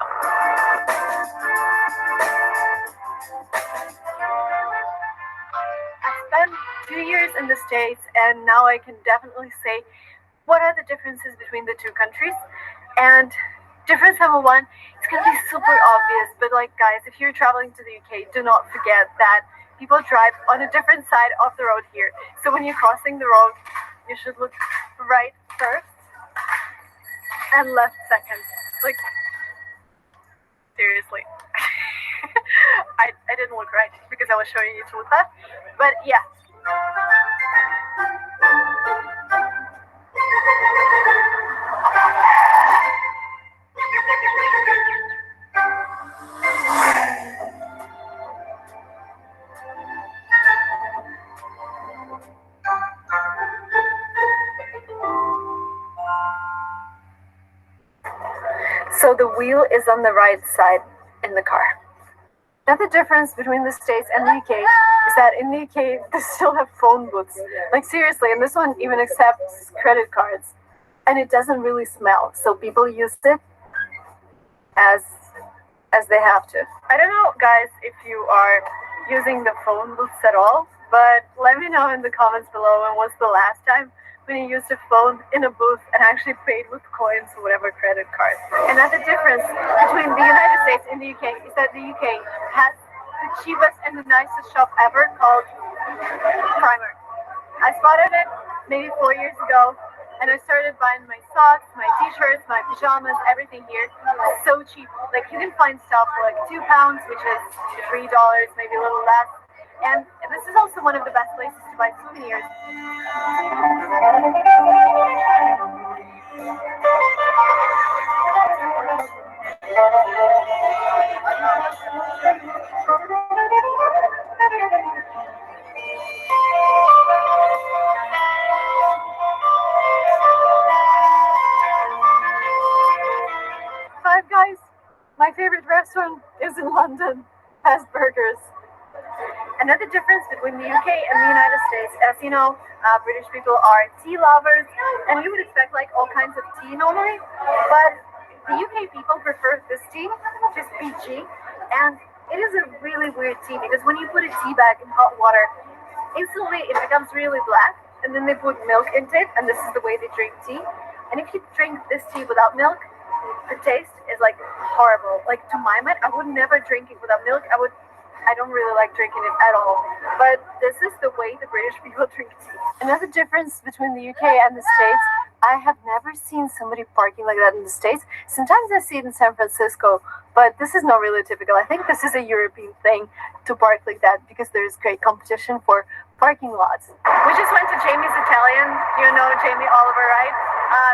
I spent 2 years in the States and now I can definitely say what are the differences between the two countries. And difference number one, it's going to be super obvious, but like guys, if you're traveling to the UK, do not forget that people drive on a different side of the road here. So when you're crossing the road, you should look right first and left second. Like, seriously. I didn't look right because I was showing you to look left. But yeah. So the wheel is on the right side in the car. Another difference between the States and the UK is that in the UK they still have phone booths. Like seriously, and this one even accepts credit cards. And it doesn't really smell, so people use it as they have to. I don't know guys if you are using the phone booths at all, but let me know in the comments below when was the last time when you used a phone in a booth and actually paid with coins or whatever credit card. Another difference between the United States and the UK is that the UK has the cheapest and the nicest shop ever called Primark. I spotted it maybe 4 years ago and I started buying my socks, my t-shirts, my pajamas, everything here. It's so cheap. Like you can find stuff for like £2, which is $3, maybe a little less. And this is also one of the best places to buy souvenirs. Five Guys, my favorite restaurant, is in London, has burgers. Another difference between the UK and the United States, as you know, British people are tea lovers, and you would expect like all kinds of tea normally, but the UK people prefer this tea, just PG, and it is a really weird tea because when you put a tea bag in hot water, instantly it becomes really black, and then they put milk into it, and this is the way they drink tea. And if you drink this tea without milk, the taste is like horrible. Like to my mind, I would never drink it without milk. I don't really like drinking it at all. But this is the way the British people drink tea. Another difference between the UK and the States, I have never seen somebody parking like that in the States. Sometimes I see it in San Francisco, but this is not really typical. I think this is a European thing to park like that because there's great competition for parking lots. We just went to Jamie's Italian. You know Jamie Oliver, right?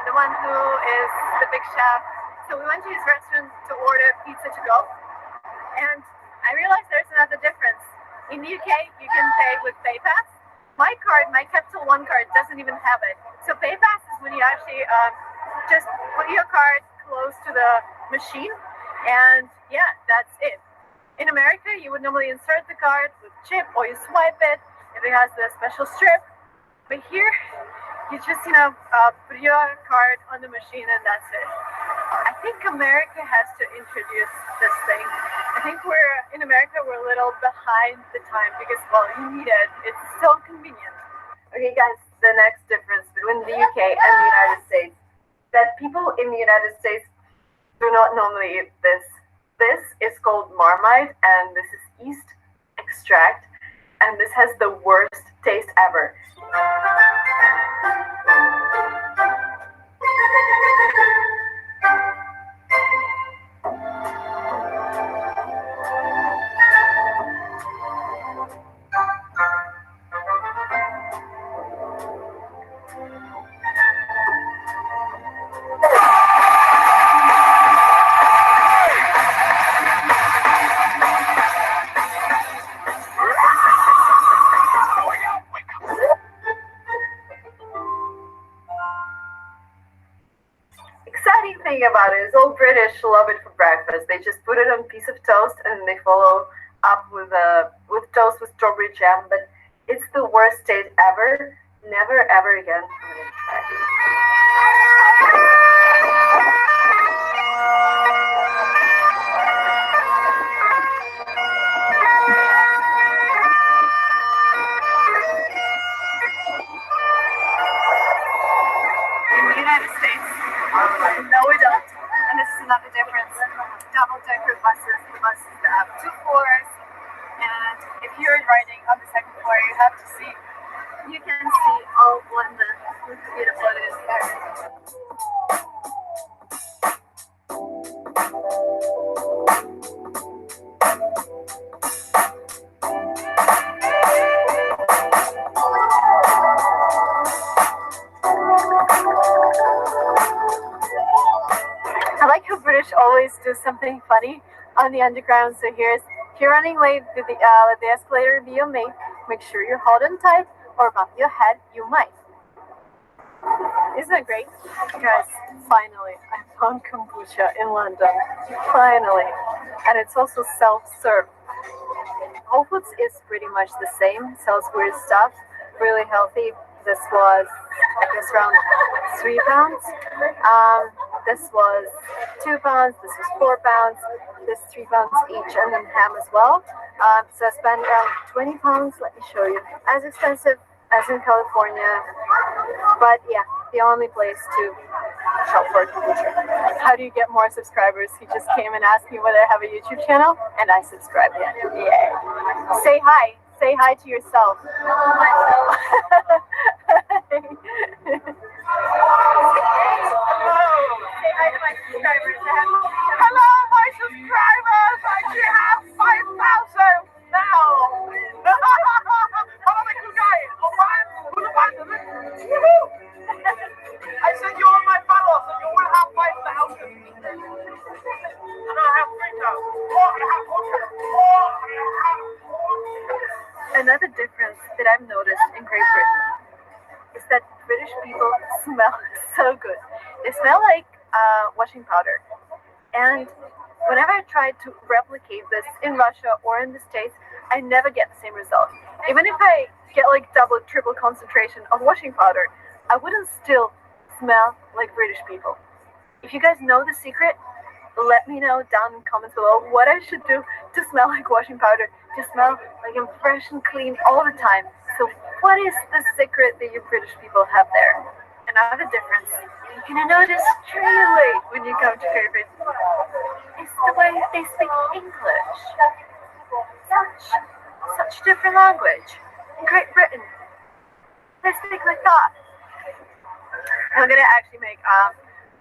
The one who is the big chef. So we went to his restaurant to order pizza to go. And I realized there's another difference. In the UK, you can pay with PayPass. My card, my Capital One card, doesn't even have it. So PayPass is when you actually just put your card close to the machine, and yeah, that's it. In America, you would normally insert the card with chip, or you swipe it if it has the special strip. But here, you just put your card on the machine, and that's it. I think America has to introduce this thing. I think in America we're a little behind the time because, well, you need it. It's so convenient. Okay, guys, the next difference between the UK and the United States, that people in the United States do not normally eat this. This is called Marmite, and this is yeast extract, and this has the worst taste ever. funny about it is all British love it for breakfast. They just put it on a piece of toast and they follow up with toast with strawberry jam. But it's the worst taste ever. Never ever again. In the United States, no, we don't. And this is another difference. Double-decker buses, the buses that have two floors, and if you're riding on the second floor, you can see all London. Look how beautiful it is there. I like how British always do something funny on the underground. So if you're running late, let the escalator be your mate. Make sure you hold on tight or bump your head, you might. Isn't that great? Guys, finally, I found kombucha in London. Finally. And it's also self-serve. Whole Foods is pretty much the same, sells weird stuff, really healthy. This was, I guess, around £3. This was £2. This was £4. This £3 each, and then ham as well. So I spent around £20. Let me show you. As expensive as in California, but yeah, the only place to shop for kombucha. How do you get more subscribers? He just came and asked me whether I have a YouTube channel, and I subscribed him. Yeah. Say hi. Say hi to yourself. Say hi to my subscribers. Hello, my subscribers! I actually have 5,000 now! I said you are my followers, so you will have 5,000. And I have 3,000. Another difference that I've noticed in Great Britain is that British people smell so good. They smell like washing powder. And whenever I try to replicate this in Russia or in the States, I never get the same result. Even if I get like double, triple concentration of washing powder, I wouldn't still smell like British people. If you guys know the secret, let me know down in the comments below what I should do to smell like washing powder, to smell like I'm fresh and clean all the time. So what is the secret that you British people have there? Another difference you're gonna notice straight away when you come to Great Britain is the way they speak English. Such different language. In Great Britain, they speak like that. I'm gonna actually make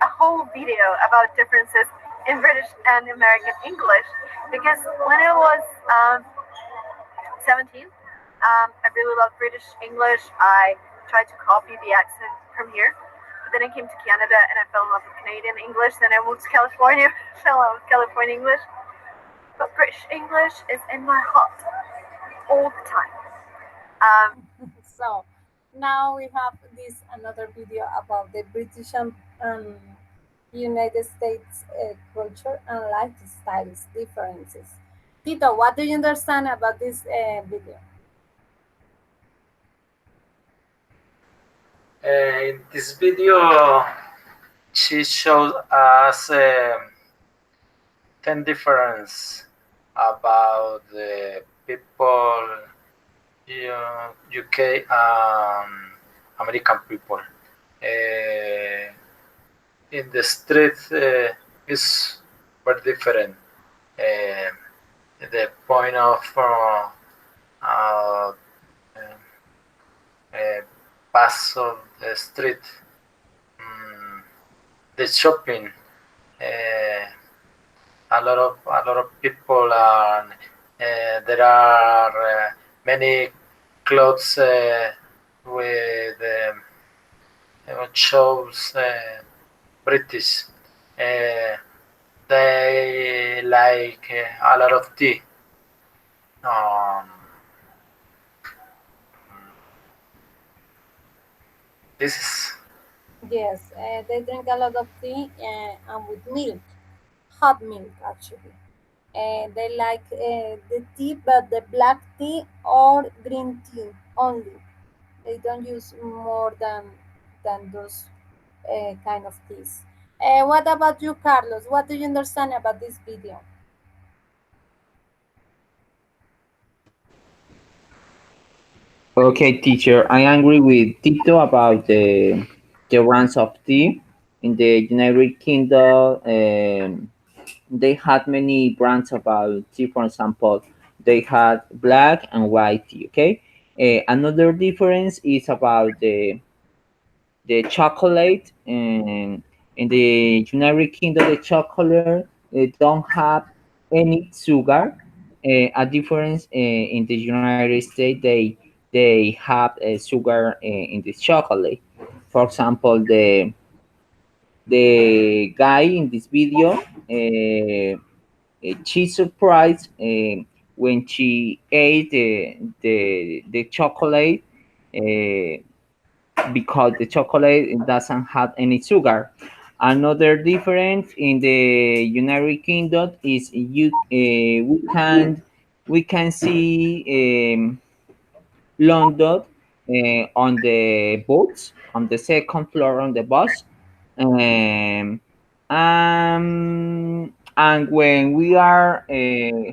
a whole video about differences in British and American English, because when I was 17, I really loved British English. I tried to copy the accent from here, but then I came to Canada and I fell in love with Canadian English. Then I moved to California, fell in love with California English. But British English is in my heart all the time. So now we have this another video about the British and United States culture and lifestyles differences. Tito, what do you understand about this video? In this video, she shows us 10 differences about the people UK and American people. In the street is very different. The point of pass of the street, the shopping. A lot of people are. There are many clothes with shows British. They like a lot of tea. This is Yes, they drink a lot of tea and with milk, hot milk actually. They like the tea, but the black tea or green tea only. They don't use more than those kind of teas. What about you, Carlos? What do you understand about this video? Okay, teacher, I agree with Tito about the brands of tea in the United Kingdom. They had many brands about tea. For example, they had black and white tea. Okay, another difference is about the chocolate. In the United Kingdom, the chocolate don't have any sugar. A difference in the United States, they have sugar in the chocolate. For example, the guy in this video, she's surprised when she ate the chocolate. Uh, because the chocolate doesn't have any sugar. Another difference in the United Kingdom is we can see London on the boats on the second floor on the bus. And when we are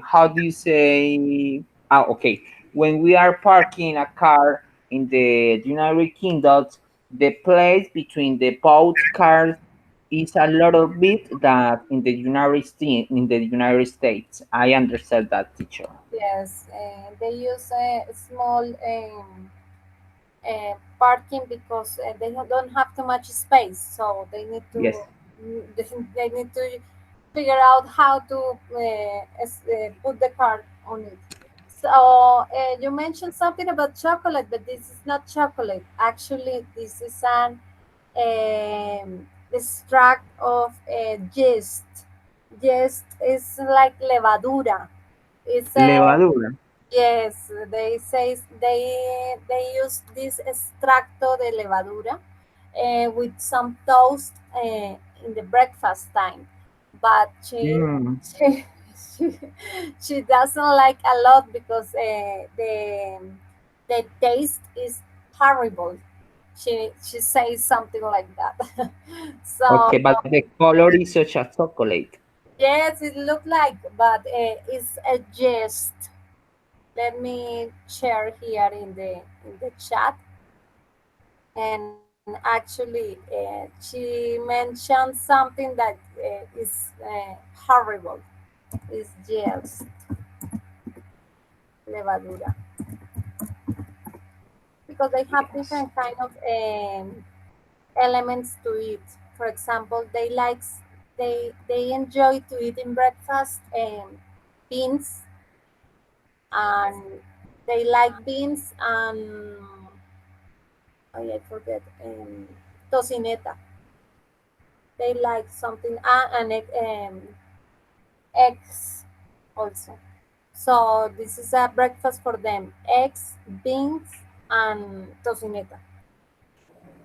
how do you say okay, when we are parking a car in the United Kingdom, the place between the both cars is a little bit that in the United States. I understand that, teacher. Yes, they use a small parking because don't have too much space, so they need Yes. to they need to figure out how to put the car on it. So you mentioned something about chocolate, but this is not chocolate. Actually, this is an extract of yeast. Yeast is like levadura. It's a Levadura. Yes, they say they use this extracto de levadura with some toast in the breakfast time, but Mm. she she, she doesn't like a lot because the taste is horrible. She says something like that. So Okay, but the color is such a chocolate. yes, it looked like, but it's a jest. Let me share here in the chat. And actually, she mentioned something that is horrible. Is gels, levadura, because they have Yes. different kind of elements to eat. For example, they enjoy to eat in breakfast beans, and they like beans and oh, yeah, I forget tocineta. They like something and eggs also. So this is a breakfast for them: eggs, beans, and tocineta.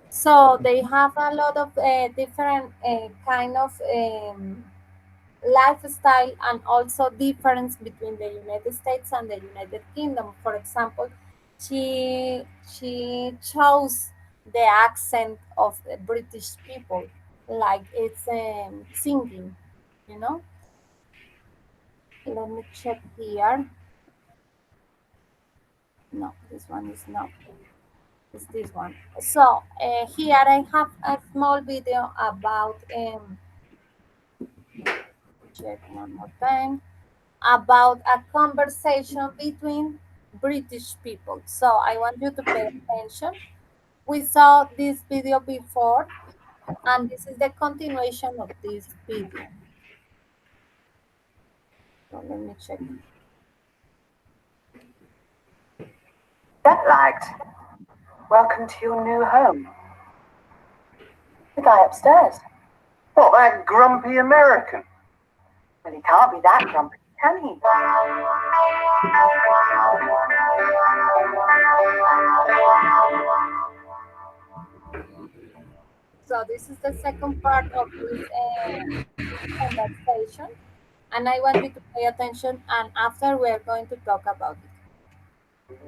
So they have a lot of different kind of lifestyle, and also difference between the United States and the United Kingdom. For example, she chose the accent of the British people, like it's singing, you know. Let me check here. No, this one is not. It's this one. So here I have a small video about check one more time, about a conversation between British people. So I want you to pay attention. We saw this video before, and this is the continuation of this video. So let me check. Jet lagged. Welcome to your new home. The guy upstairs. What, that grumpy American? Well, he can't be that grumpy, can he? So this is the second part of this conversation, and I want you to pay attention. And after we are going to talk about it.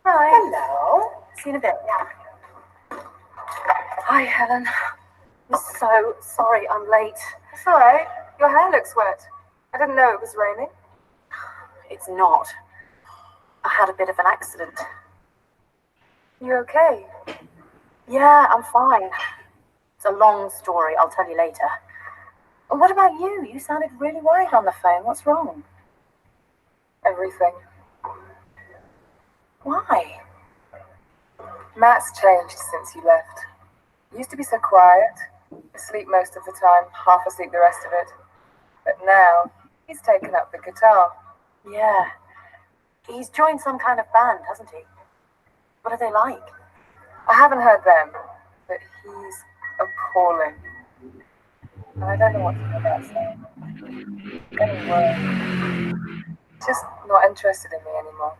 Hi. Hello. See you in a bit. Yeah. Hi, Helen. I'm so sorry I'm late. It's all right. Your hair looks wet. I didn't know it was raining. It's not. I had a bit of an accident. You okay? Yeah, I'm fine. It's a long story. I'll tell you later. And what about you? You sounded really worried on the phone. What's wrong? Everything. Why? Matt's changed since you left. He used to be so quiet, asleep most of the time, half asleep the rest of it. But now, he's taken up the guitar. Yeah. He's joined some kind of band, hasn't he? What are they like? I haven't heard them, but he's appalling. And I don't know what to do about saying. Getting worse. Just not interested in me anymore.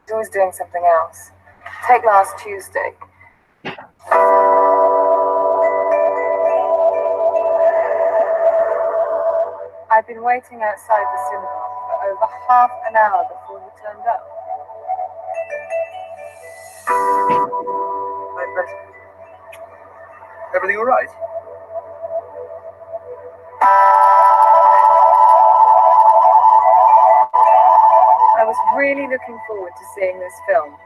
He's always doing something else. Take last Tuesday. I'd been waiting outside the cinema for over half an hour before he turned up. Hi, Brett. Everything all right? I was really looking forward to seeing this film,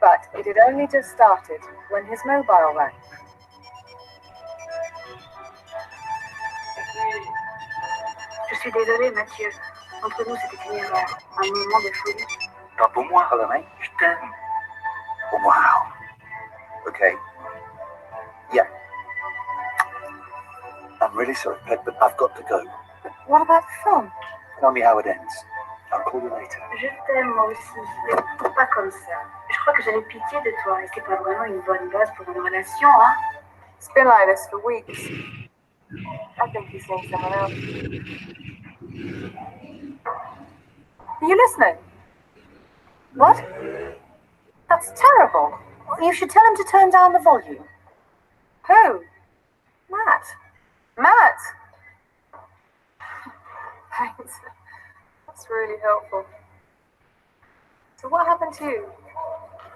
but it had only just started when his mobile rang. Je suis désolée, Mathieu. Entre nous, c'était une erreur. Un moment de folie. Pas pour moi, Helen. Je t'aime. Oh, wow. Okay. Yeah. I'm really sorry, Pet, but I've got to go. What about the film? Tell me how it ends. I'll call you later. Je t'aime, moi aussi. Mais pas comme ça. Je crois que j'en ai pitié de toi et c'est pas vraiment une bonne base pour une relation, hein? It's been like this for weeks. I think he's seeing someone else. Are you listening? What? That's terrible. You should tell him to turn down the volume. Who? Matt. Matt! Thanks. That's really helpful. So what happened to you?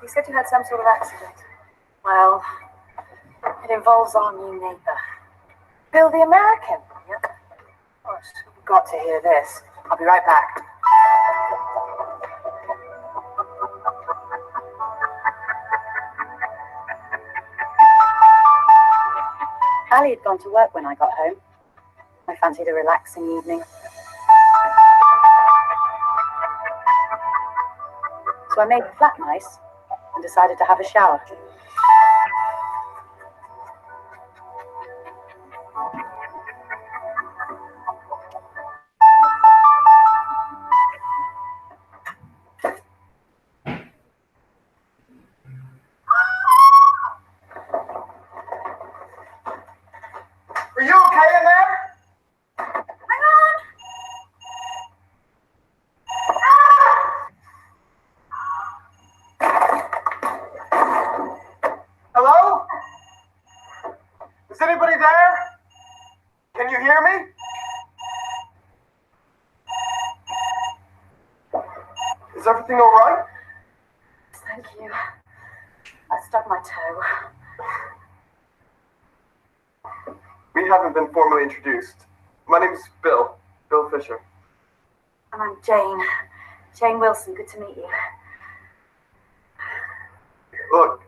You said you had some sort of accident. Well, it involves our new neighbor. Bill the American? Yep. Gosh, you've got to hear this. I'll be right back. Ali had gone to work when I got home. I fancied a relaxing evening. So I made the flat nice and decided to have a shower. Are you okay in there? Hang on! Hello? Is anybody there? Can you hear me? Is everything all right? Thank you. I stubbed my toe. We haven't been formally introduced. My name's Bill Fisher. And I'm Jane. Jane Wilson, good to meet you. Look,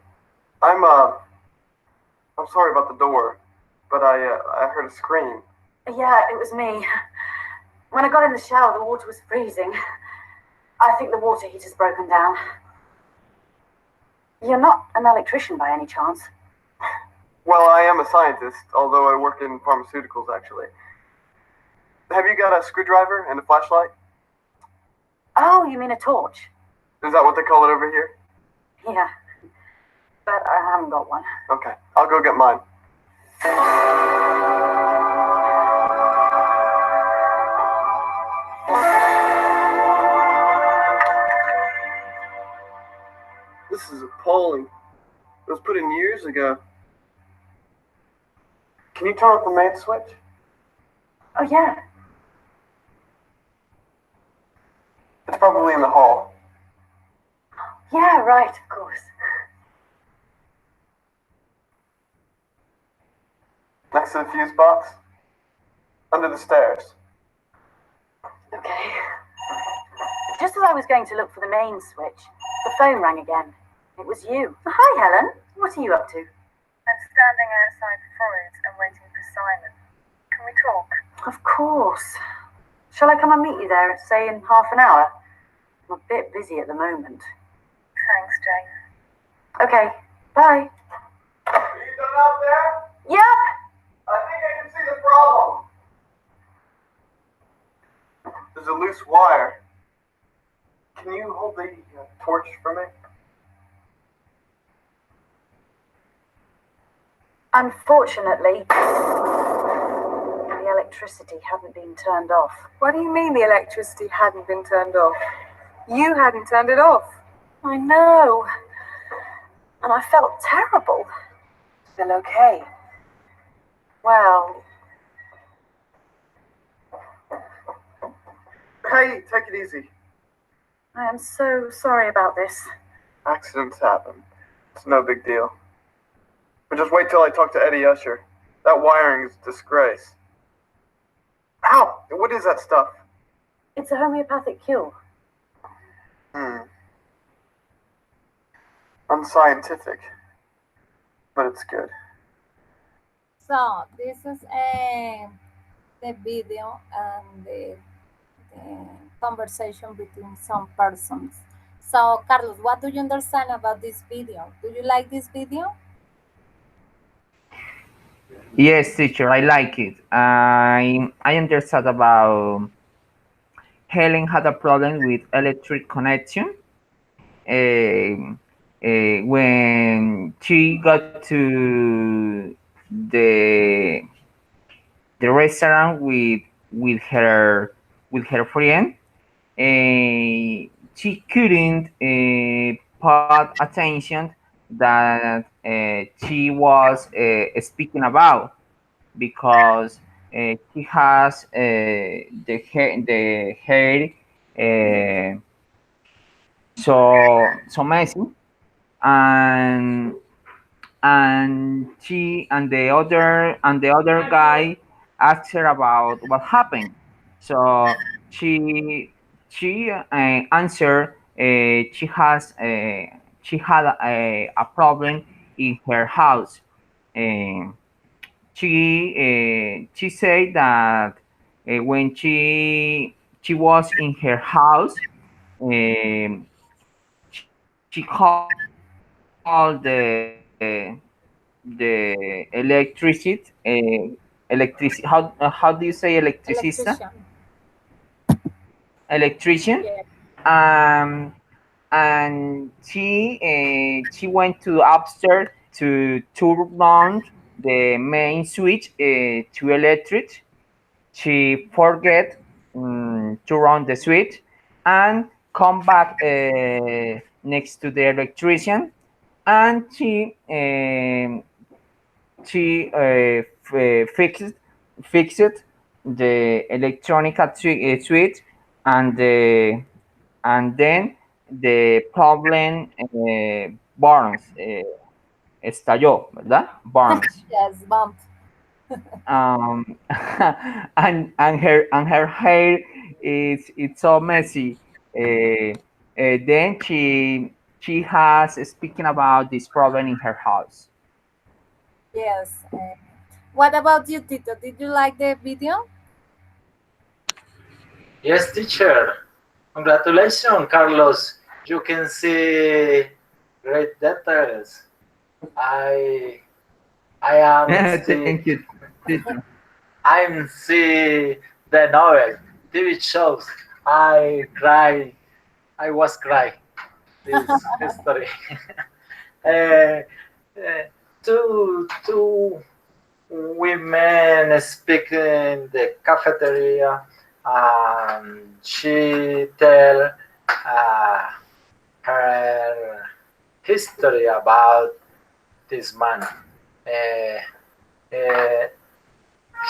I'm sorry about the door, but I heard a scream. Yeah, it was me. When I got in the shower, the water was freezing. I think the water heater's broken down. You're not an electrician by any chance? Well, I am a scientist, although I work in pharmaceuticals, actually. Have you got a screwdriver and a flashlight? Oh, you mean a torch? Is that what they call it over here? Yeah, but I haven't got one. Okay, I'll go get mine. This is appalling. It was put in years ago. Can you turn off the main switch? Oh, yeah. It's probably in the hall. Yeah, right, of course. Next to the fuse box. Under the stairs. Okay. Just as I was going to look for the main switch, the phone rang again. It was you. Hi, Helen. What are you up to? I'm standing outside Freud's and waiting for Simon. Can we talk? Of course. Shall I come and meet you there, say in half an hour? I'm a bit busy at the moment. Thanks, Jane. Okay, bye. Are you done out there? Yep. I think I can see the problem. There's a loose wire. Can you hold the torch for me? Unfortunately, the electricity hadn't been turned off. What do you mean the electricity hadn't been turned off? You hadn't turned it off. I know. And I felt terrible. Still okay? Well, Hey, take it easy. I am so sorry about this. Accidents happen. It's no big deal. But just wait till I talk to Eddie Usher. That wiring is a disgrace. Ow! What is that stuff? It's a homeopathic cure. Unscientific. But it's good. So this is the video and the conversation between some persons. So Carlos, what do you understand about this video? Do you like this video? Yes, teacher, I like it. I understand about Helen had a problem with electric connection. When she got to the restaurant with her friend, she couldn't put attention that she was speaking about because she has the hair so messy, and she and the other guy asked her about what happened. So she answered she had a problem in her house. Um, she said that when she was in her house, um, she called the electricity, how do you say electricista, Electrician. electrician, Yeah. um and she went to upstairs to turn on the main switch to electric. She forget to run the switch and come back next to the electrician, and she fixed the electronic switch, and then the problem burns, estalló, ¿verdad? Burns. Yes, bump. um, and her hair is it's so messy. Then she has speaking about this problem in her house. Yes. What about you, Tito? Did you like the video? Yes, teacher. Congratulations, Carlos. You can see great details. I am Thank you. I'm see the novel, TV shows. I cry. I was cry. this history. uh, uh, two women speak in the cafeteria, and she tell uh, her history about this man. Uh,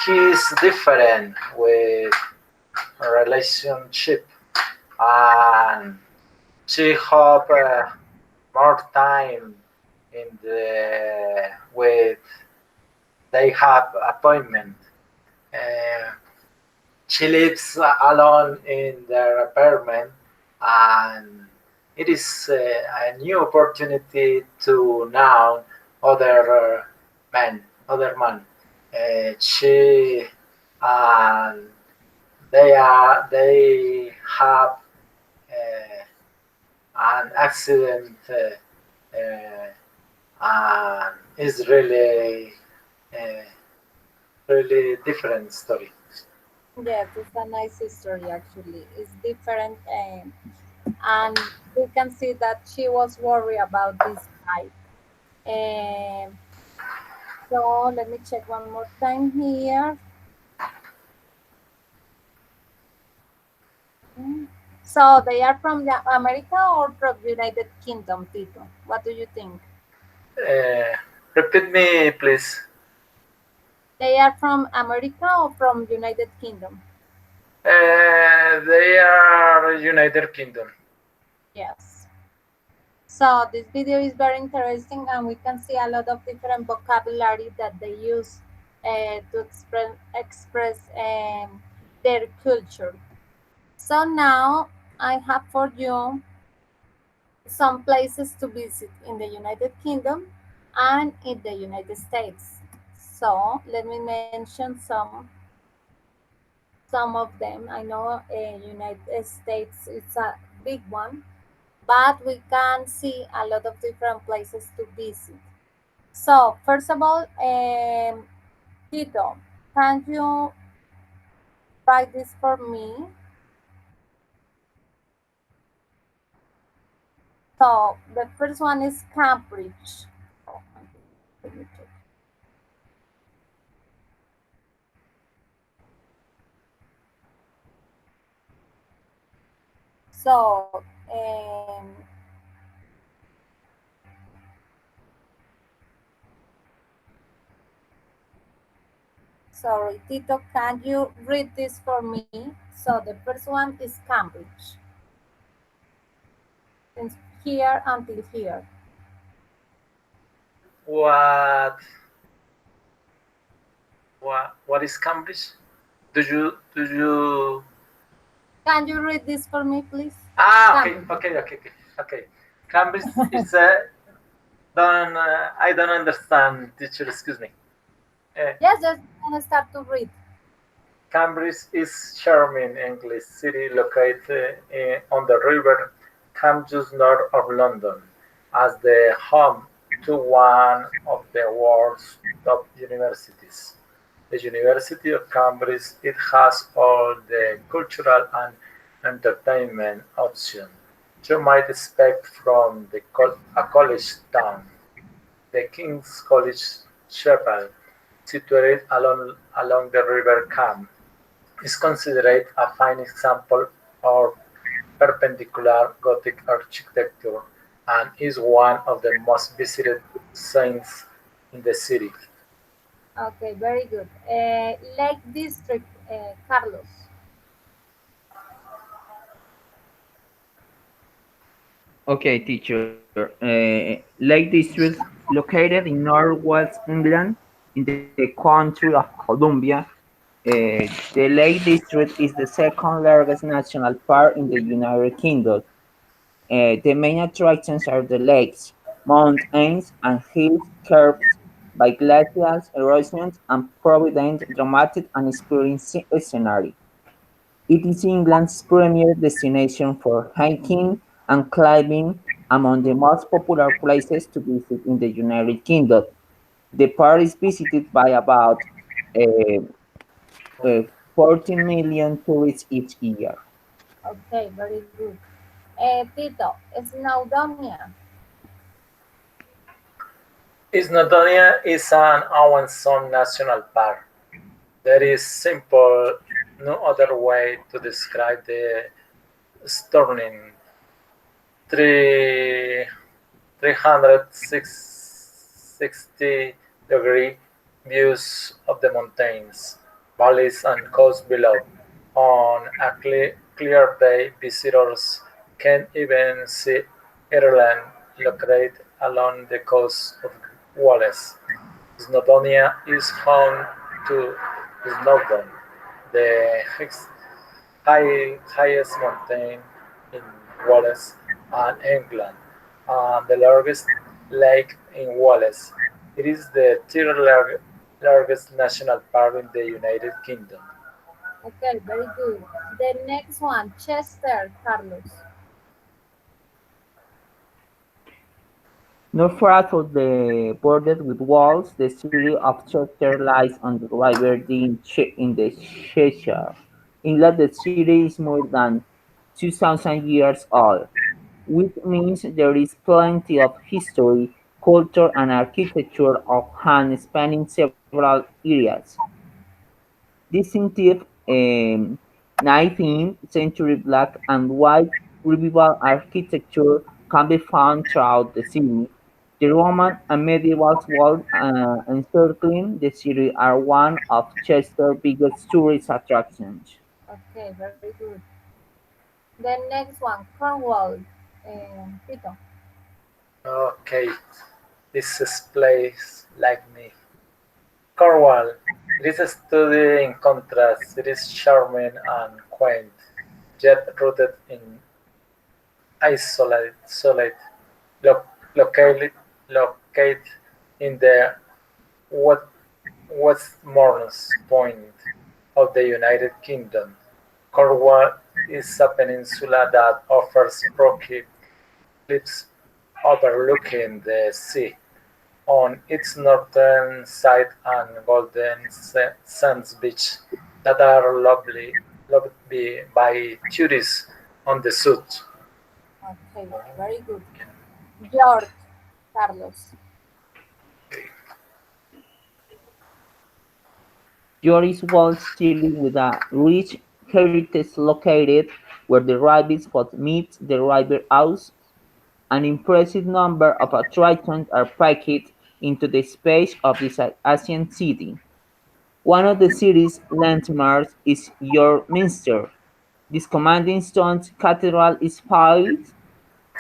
he's different with relationship, and she hope more time in the with they have appointment. Uh, she lives alone in their apartment, and it is a new opportunity to know other men, other man. She and they have an accident, and it's uh, really different story. Yes, it's a nice history actually. It's different, and we can see that she was worried about this guy. Um, so let me check one more time here. Mm. So they are from America or from United Kingdom, Tito? What do you think? Uh, Repeat me, please. They are from America or from United Kingdom? They are United Kingdom. Yes. So this video is very interesting, and we can see a lot of different vocabulary that they use to express their culture. So now I have for you some places to visit in the United Kingdom and in the United States. So let me mention some of them. I know United States is a big one, but we can see a lot of different places to visit. So first of all, Tito, can you write this for me? So the first one is Cambridge. Oh, let me check. So, sorry, Tito, can you read this for me? So the first one is Cambridge. Since here until here. What what is Cambridge? Do you Can you read this for me, please? okay, Cambridge. okay. Cambridge is don't I don't understand, teacher. Excuse me. Yes, just gonna start to read. Cambridge is charming English city located on the river Cam just north of London, as the home to one of the world's top universities. The University of Cambridge, it has all the cultural and entertainment options you might expect from a college town. The King's College Chapel, situated along the River Cam, is considered a fine example of Perpendicular Gothic architecture and is one of the most visited sites in the city. Okay, very good. Lake District, Carlos. Okay, teacher. Lake District, located in northwest England, in the country of Columbia. The Lake District is the second largest national park in the United Kingdom. The main attractions are the lakes, mountains, and hills curved by glaciers, erosions, and provident dramatic and inspiring scenery. It is England's premier destination for hiking and climbing, among the most popular places to visit in the United Kingdom. The park is visited by about uh, 14 million tourists each year. Okay, very good. Tito, Snowdonia. Snowdonia is an Amazon national park. There is simple no other way to describe the stunning three 360-degree views of the mountains, valleys, and coast below. On a clear day, visitors can even see Ireland located along the coast of Wales. Snowdonia is home to Snowdon, the highest mountain in Wales and England, and the largest lake in Wales. It is the third largest national park in the United Kingdom. Okay, very good. The next one, Chester, Carlos. Not far from the border with Wales, the city of Chester lies on the River Dee in the Cheshire. Inland, the city is more than 2,000 years old, which means there is plenty of history, culture, and architecture of hand spanning several areas. Distinctive 19th-century black and white revival architecture can be found throughout the city. The Roman and medieval walls encircling the city are one of Chester's biggest tourist attractions. Okay, very good. The next one, Cornwall, Tito. Okay, this is place like me. Cornwall. It is a study in contrast. It is charming and quaint, yet rooted in isolate lo- located, located in the what westmost point of the United Kingdom. Cornwall is a peninsula that offers rocky cliffs overlooking the sea on its northern side and golden sands beach that are loved by tourists on the south. Okay, very good. York, Carlos. Joris Wall City with a rich heritage located where the Rabbit Spot meets the River Ouse. An impressive number of attractions are packed into the space of this ancient city. One of the city's landmarks is York Minster. This commanding stone cathedral is filled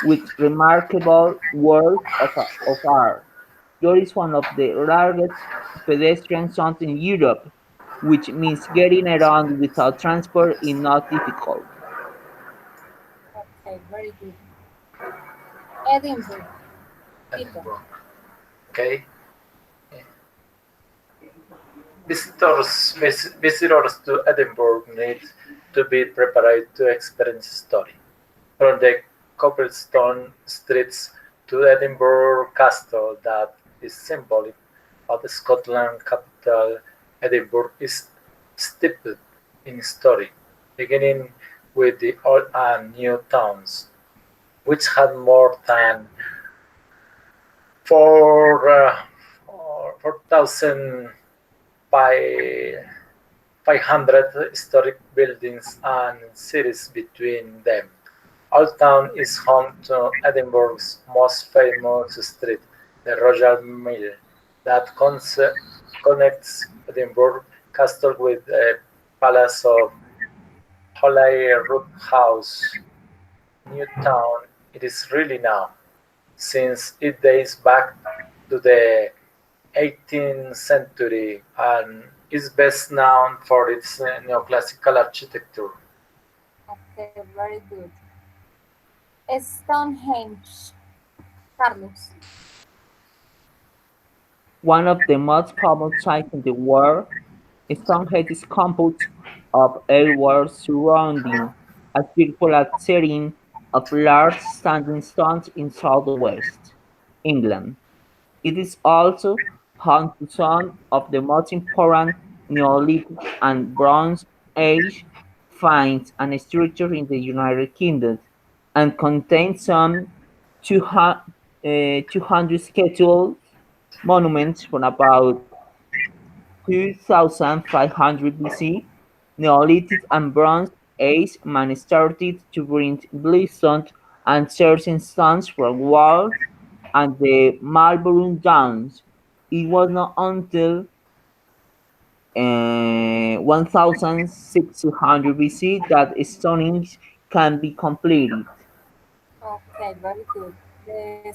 with remarkable works of art. York is one of the largest pedestrian zones in Europe, which means getting around without transport is not difficult. Okay, very good. Edinburgh, Tito. Edinburgh. Okay, visitors to Edinburgh need to be prepared to experience history. From the cobblestone streets to Edinburgh Castle, that is symbolic of the Scotland capital, Edinburgh is steeped in story, beginning with the old and new towns, which had more than four, 4,000 by 500 historic buildings and cities between them. Old Town is home to Edinburgh's most famous street, the Royal Mile, that connects Edinburgh Castle with the Palace of Holyrood House. Newtown it is really now, since it dates back to the 18th century and is best known for its neoclassical architecture. Okay, very good. Stonehenge, Carlos. One of the most common sights in the world, Stonehenge is composed of earthworks surrounding a circular setting of large standing stones in southwest England. It is also home to some of the most important Neolithic and Bronze Age finds and structures in the United Kingdom. and contains some 200 scheduled monuments from about 2500 BC. Neolithic and Bronze Age man started to bring blimstone and certain stones from walls and the Marlborough Downs. It was not until 1600 BC that stoning can be completed. Okay, very good. The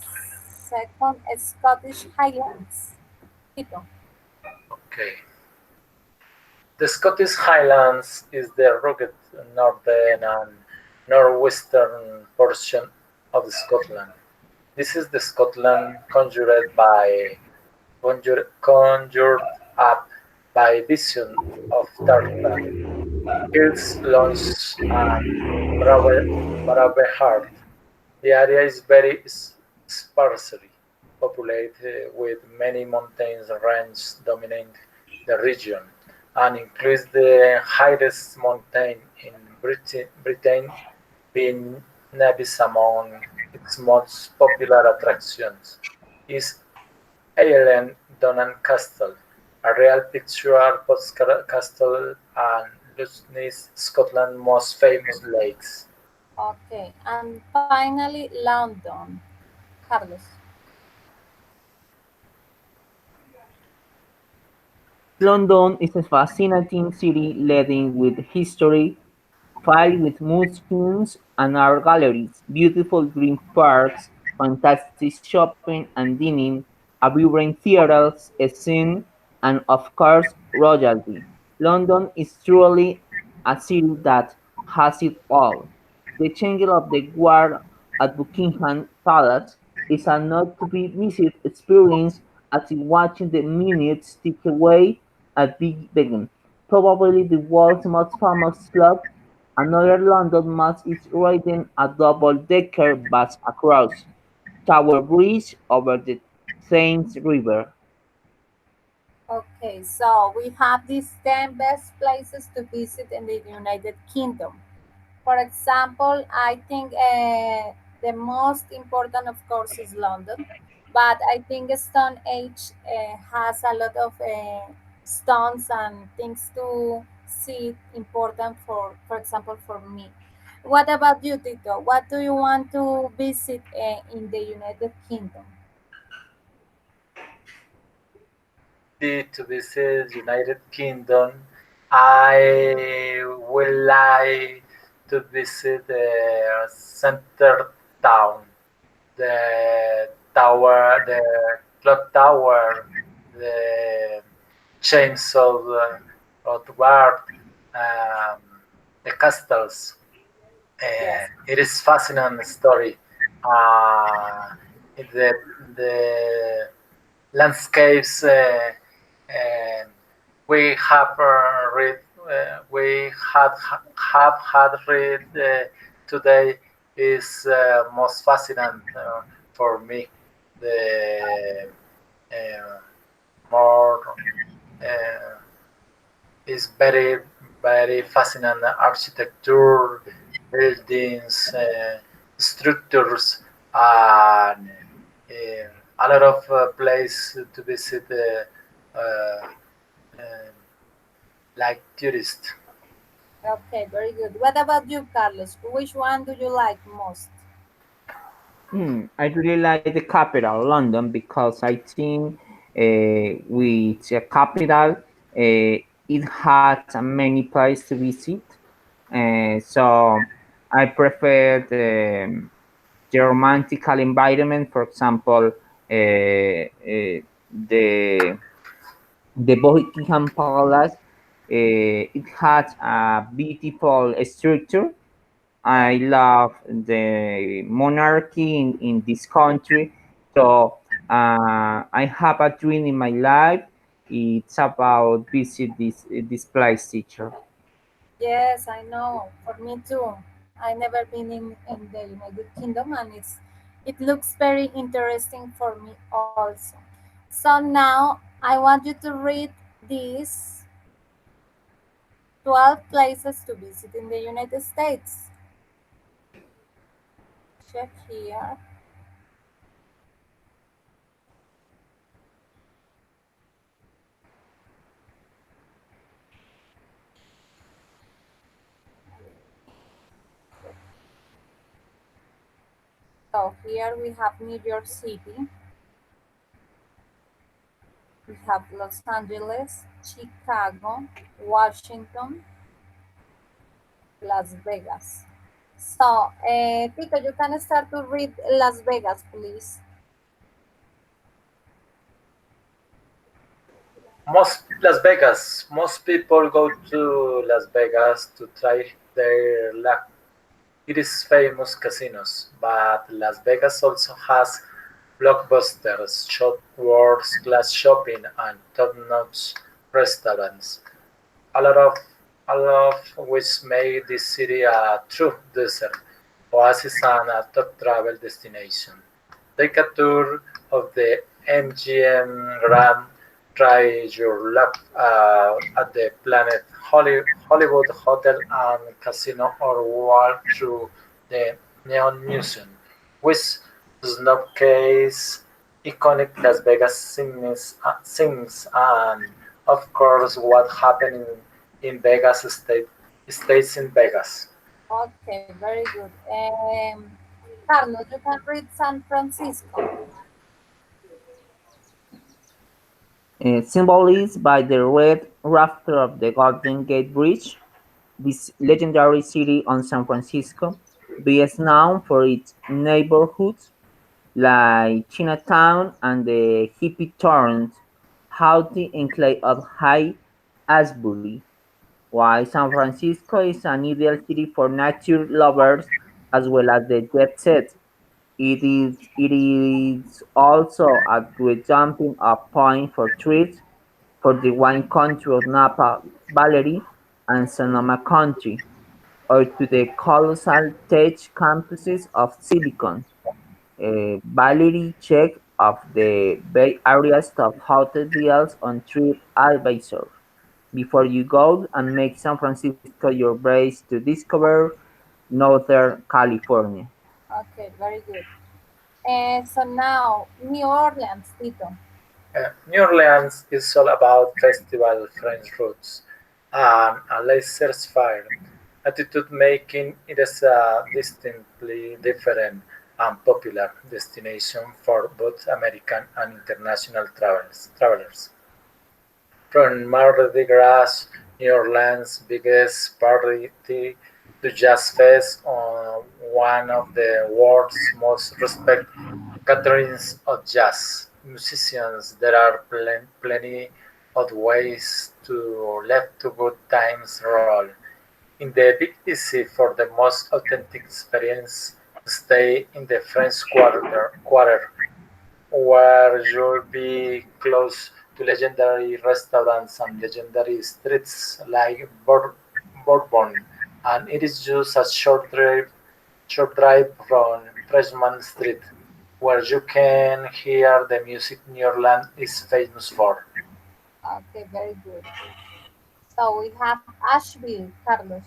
second is Scottish Highlands. Tito. Okay. The Scottish Highlands is the rugged northern and northwestern portion of Scotland. This is the Scotland conjured up by vision of Tartan, hills, lounge, and Braveheart. The area is very sparsely populated with many mountain ranges dominate the region and includes the highest mountain in Britain being Nevis among its most popular attractions is Ireland Donan Castle, a real picture castle and Lusney's Scotland's most famous lakes. Okay, and finally London. Carlos. London is a fascinating city laden with history, filled with museums and art galleries, beautiful green parks, fantastic shopping and dining, a vibrant theatre scene, and of course royalty. London is truly a city that has it all. The changing of the guard at Buckingham Palace is a not to be missed experience as if watching the minutes tick away at Big Ben, probably the world's most famous club. Another London must is riding a double-decker bus across Tower Bridge over the Thames River. Okay, so we have these 10 best places to visit in the United Kingdom. For example, I think the most important, of course, is London, but I think Stone Age has a lot of stones and things to see important for example, for me. What about you, Tito? What do you want to visit in the United Kingdom? To visit United Kingdom, I would like to visit the center town, the tower, the clock tower, the chains of guard, um, the castles. Yes. It is fascinating story. Uh, the the landscapes uh, we have read we have had read today is most fascinating for me. The uh, more uh, is very fascinating architecture, buildings, structures, and a lot of place to visit uh, like tourist. Okay, very good. What about you, Carlos? Which one do you like most? I really like the capital, London, because I think with the capital, it has many places to visit. So I prefer the romantical environment. For example, the Buckingham Palace. It has a beautiful structure. I love the monarchy in this country. So I have a dream in my life. It's about visit this place, teacher. Yes, I know. For me too. I never been in the United Kingdom, and it looks very interesting for me also. So now I want you to read these 12 places to visit in the United States. check here. So here we have New York City, we have Los Angeles, Chicago, Washington, Las Vegas. So, Tito, you can start to read Las Vegas, please. Las Vegas. Most people go to Las Vegas to try their luck. It is famous casinos, but Las Vegas also has blockbusters, world-class shopping, and top-notch restaurants. A lot of a lot of which make this city a true desert oasis and a top travel destination. Take a tour of the MGM Grand, try your luck at the Planet Hollywood Hotel and Casino, or walk through the Neon Museum, which showcase iconic Las Vegas scenes and, of course, what happened in Vegas stays in Vegas. Okay, very good. Carlos, you can read San Francisco. Symbolized by the red rafter of the Golden Gate Bridge, this legendary city on San Francisco is known for its neighborhoods like Chinatown and the hippie torrent haughty enclave of High Asbury, while San Francisco is an ideal city for nature lovers as well as the jet set. It is also a great jumping off point for trips for the wine country of Napa Valley and Sonoma County, or to the colossal tech campuses of Silicon Valley. Check of the Bay Area's top hotel deals on TripAdvisor before you go and make San Francisco your base to discover Northern California. Okay, very good. So now, New Orleans, Tito. New Orleans is all about festival French roots and a laissez-faire attitude, making it as a distinctly different and popular destination for both American and international travelers. From Mardi Gras, New Orleans' biggest party, to Jazz Fest, one of the world's most respected gatherings of jazz musicians. There are plenty of ways to let the good times roll. In the Big Easy, for the most authentic experience, stay in the French Quarter, where you'll be close to legendary restaurants and legendary streets like Bourbon, and it is just a short drive from Freshman Street, where you can hear the music New Orleans is famous for. Okay, very good. So we have Asheville, Carlos.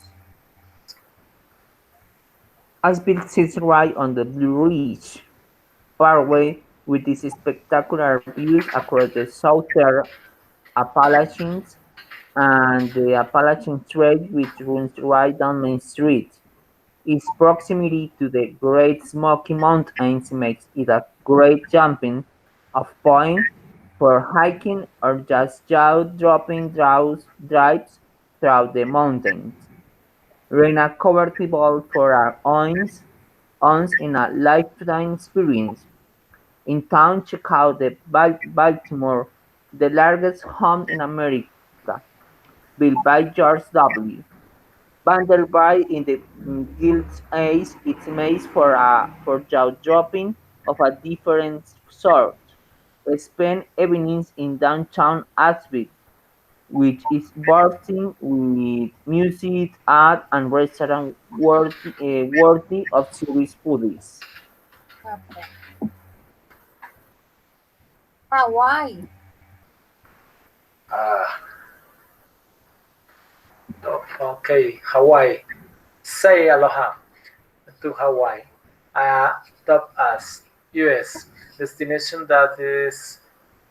Asheville sits right on the Blue Ridge Parkway with its spectacular views across the southern Appalachians and the Appalachian Trail, which runs right down Main Street. Its proximity to the Great Smoky Mountains makes it a great jumping-off point for hiking or just jaw-dropping drives through the mountains. Rent a convertible for once in a lifetime experience. In town, check out the Baltimore, the largest home in America, built by George W. Vanderbilt in the Gilded Age. It's made for jaw-dropping of a different sort. Spend evenings in downtown Asheville, which is bursting with music, art, and restaurants worthy of serious foodies. Okay. Hawaii. Uh, okay, Hawaii. Say aloha to Hawaii. Uh, Top as US destination that is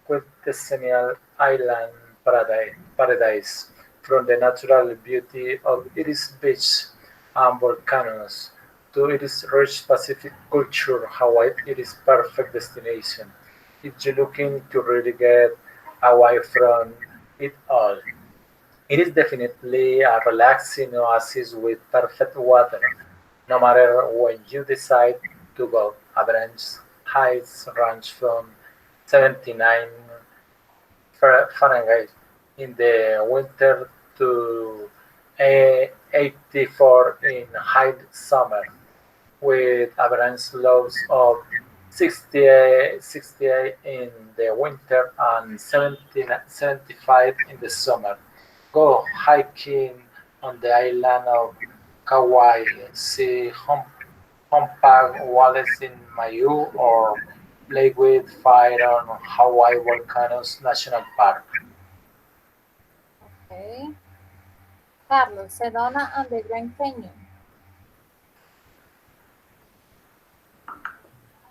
quintessential island paradise from the natural beauty of its beach and volcanoes to its rich Pacific culture. Hawaii it is perfect destination if you're looking to really get away from it all. It is definitely a relaxing oasis with perfect water, no matter when you decide to go. Average heights range from 79 Fahrenheit in the winter to 84 in high summer, with average lows of 68 in the winter and 75 in the summer. Go hiking on the island of Kauai, see humpback whales in Maui, or play with fire on Hawaii Volcanoes National Park. Okay. Carlos, Sedona and the Grand Canyon.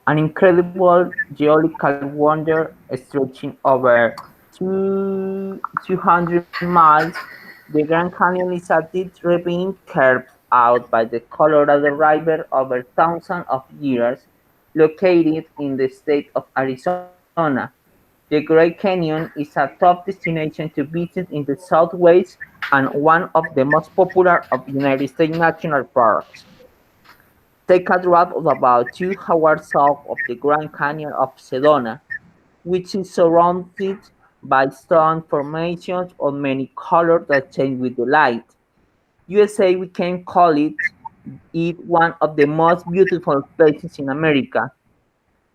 An incredible geological wonder stretching over 200 miles, the Grand Canyon is a deep ravine carved out by the Colorado River over thousands of years, located in the state of Arizona. The Great Canyon is a top destination to visit in the Southwest and one of the most popular of United States national parks. Take a drive of about 2 hours south of the Grand Canyon of Sedona, which is surrounded by stone formations of many colors that change with the light. USA we can call it one of the most beautiful places in America.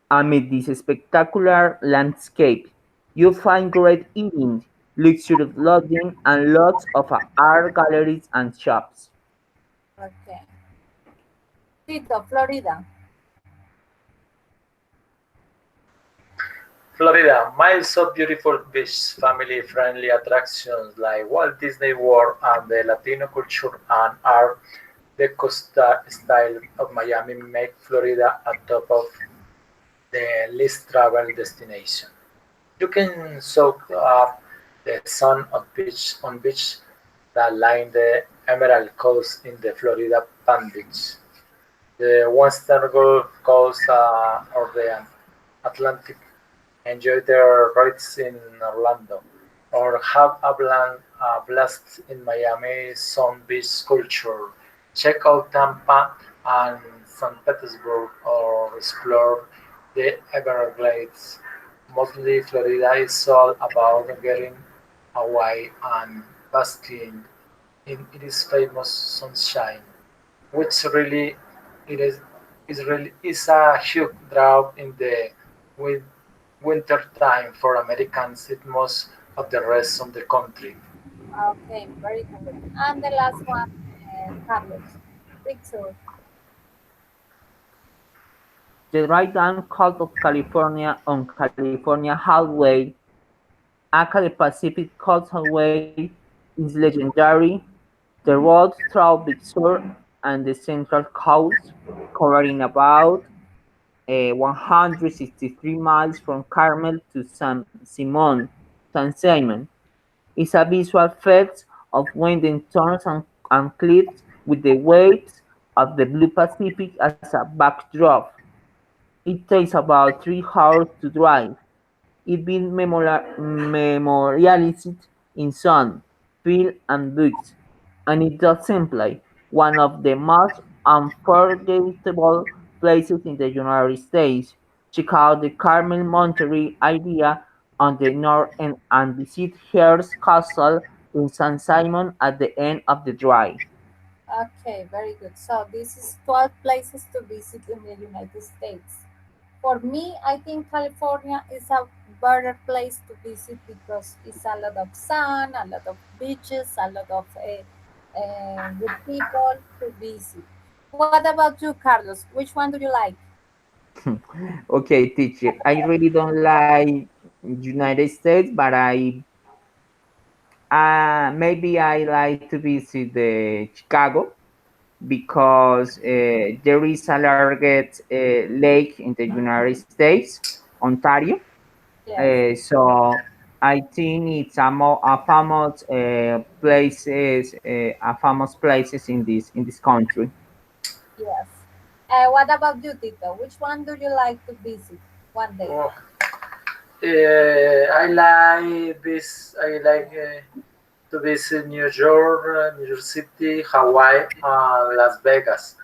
Amid this spectacular landscape, you find great eating, luxurious lodging, and lots of art galleries and shops. Okay. Tito, Florida. Florida, miles of beautiful beach, family-friendly attractions like Walt Disney World and the Latino culture and art deco style of Miami make Florida a top of the least traveled destination. You can soak up the sun on beach that line the Emerald Coast in the Florida Palm Beach, the Western Gulf Coast, or the Atlantic. Enjoy the rides in Orlando, or have a blast in Miami Sun Beach culture. Check out Tampa and St. Petersburg, or explore the Everglades. Mostly Florida is all about getting away and basking in its famous sunshine, which really it is a huge draw in the win- winter time for Americans and most of the rest of the country. Okay, very good. And the last one, Carlos. Picture. The Right-Hand Coast of California on California Highway, aka the Pacific Coast Highway, is legendary. The road through Big Sur and the Central Coast, covering about 163 miles from Carmel to San Simon, is a visual feast of winding turns and cliffs with the waves of the blue Pacific as a backdrop. It takes about 3 hours to drive. It been memorialized in song, film and books, and it is simply one of the most unforgettable places in the United States. Check out the Carmel Monterey area on the north end and visit Hearst Castle in San Simon at the end of the drive. Okay, very good. So this is 12 places to visit in the United States. For me, I think California is a better place to visit because it's a lot of sun, a lot of beaches, a lot of good people to visit. What about you, Carlos? Which one do you like? Okay, teacher, I really don't like United States, but maybe I like to visit the Chicago. because there is a large lake in the United States, Ontario. Yes. So I think it's a famous places in this country. Yes. What about you, Tito? Which one do you like to visit one day? Oh, I like this. I like to visit New York, New York City, Hawaii, and Las Vegas.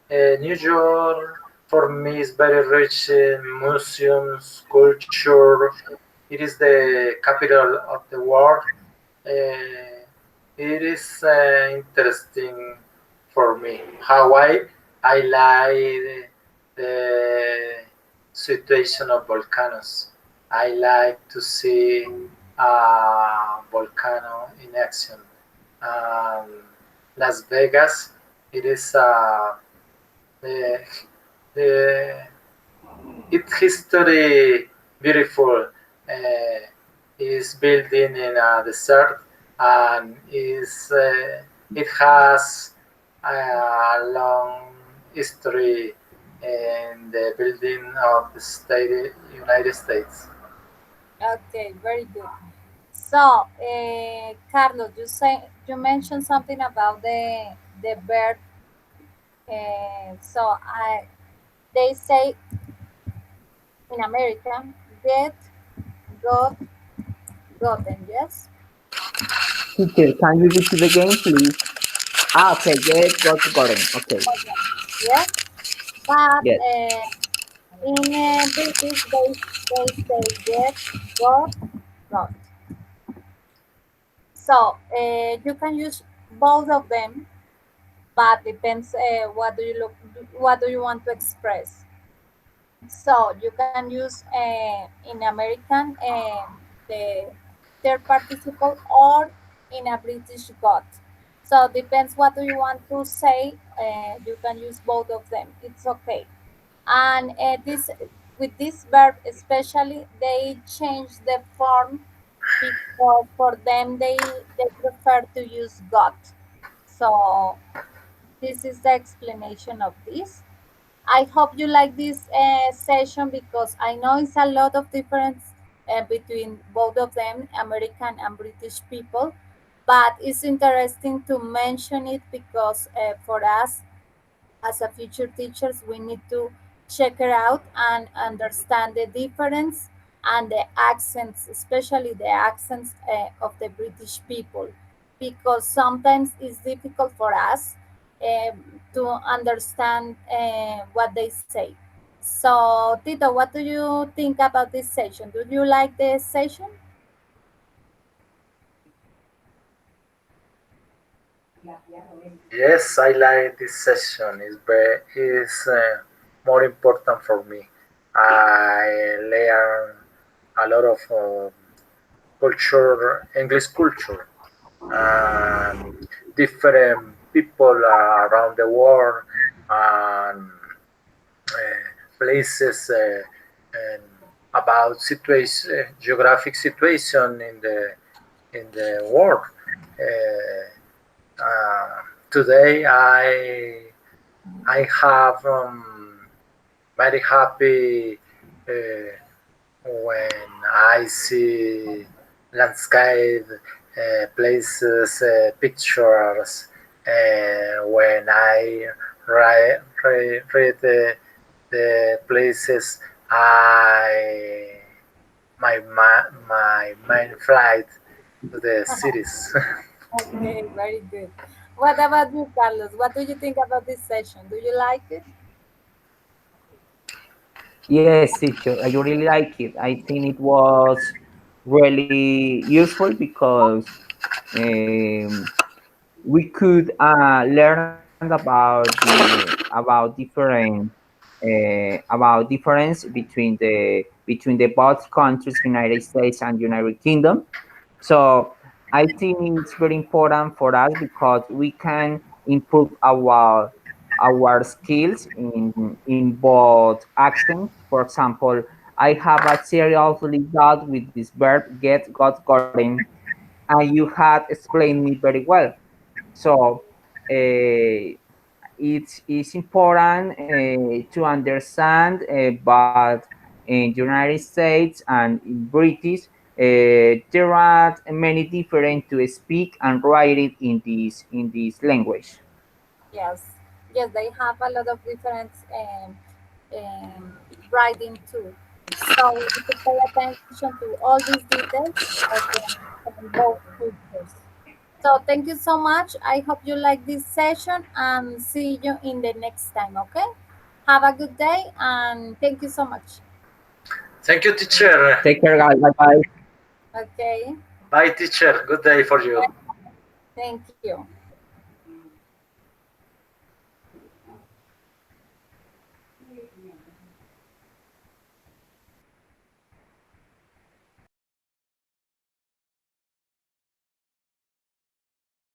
New York for me is very rich in museums, culture. It is the capital of the world. It is interesting for me. Hawaii, I like the situation of volcanoes. I like to see a volcano in action. Um, Las Vegas, it is the, the its history beautiful. Is building in a desert and is it has a long history in the building of the state United States. Okay, very good. So, Carlos, you mentioned something about the bird. So, they say in America, get, got, gotten. Yes. Teacher, can you repeat again, please? Ah, okay, get got gotten. Okay, Yes. But yes. in British, they say get, got, got. So you can use both of them, but depends what do you want to express. So you can use in American the third participle or in a British got. So depends what do you want to say. You can use both of them. It's okay. And this with this verb especially, they change the form because for them they prefer to use got. So this is the explanation of this. I hope you like this session because I know it's a lot of difference between both of them, American and British people. But it's interesting to mention it because for us as a future teachers, we need to check it out and understand the difference and the accents, especially the accents of the British people, because sometimes it's difficult for us to understand what they say. So, Tito, what do you think about this session? Do you like this session? Yes, I like this session. Is more important for me. I learn a lot of culture, English culture, and different people around the world and places and about geographic situation in the world. Today, I have very happy when I see landscape, places, pictures, when I read the places I my main flight to the cities. Okay, very good. What about you, Carlos? What do you think about this session? Do you like it? Yes, teacher, I really like it. I think it was really useful because um, we could learn about different about difference between the both countries, United States and United Kingdom. So I think it's very important for us because we can improve our skills in both actions. For example, I have a seriously doubt with this verb get, got, gotten, and you had explained me very well. So it's important to understand, but in United States and in British, there are many different to speak and write it in this language. Yes, yes, they have a lot of different um, writing too. So we need to pay attention to all these details from both cultures. So thank you so much. I hope you like this session and see you in the next time. Okay. Have a good day and thank you so much. Thank you, teacher. Take care, guys. Bye bye. Okay. Bye, teacher. Good day for you. Thank you.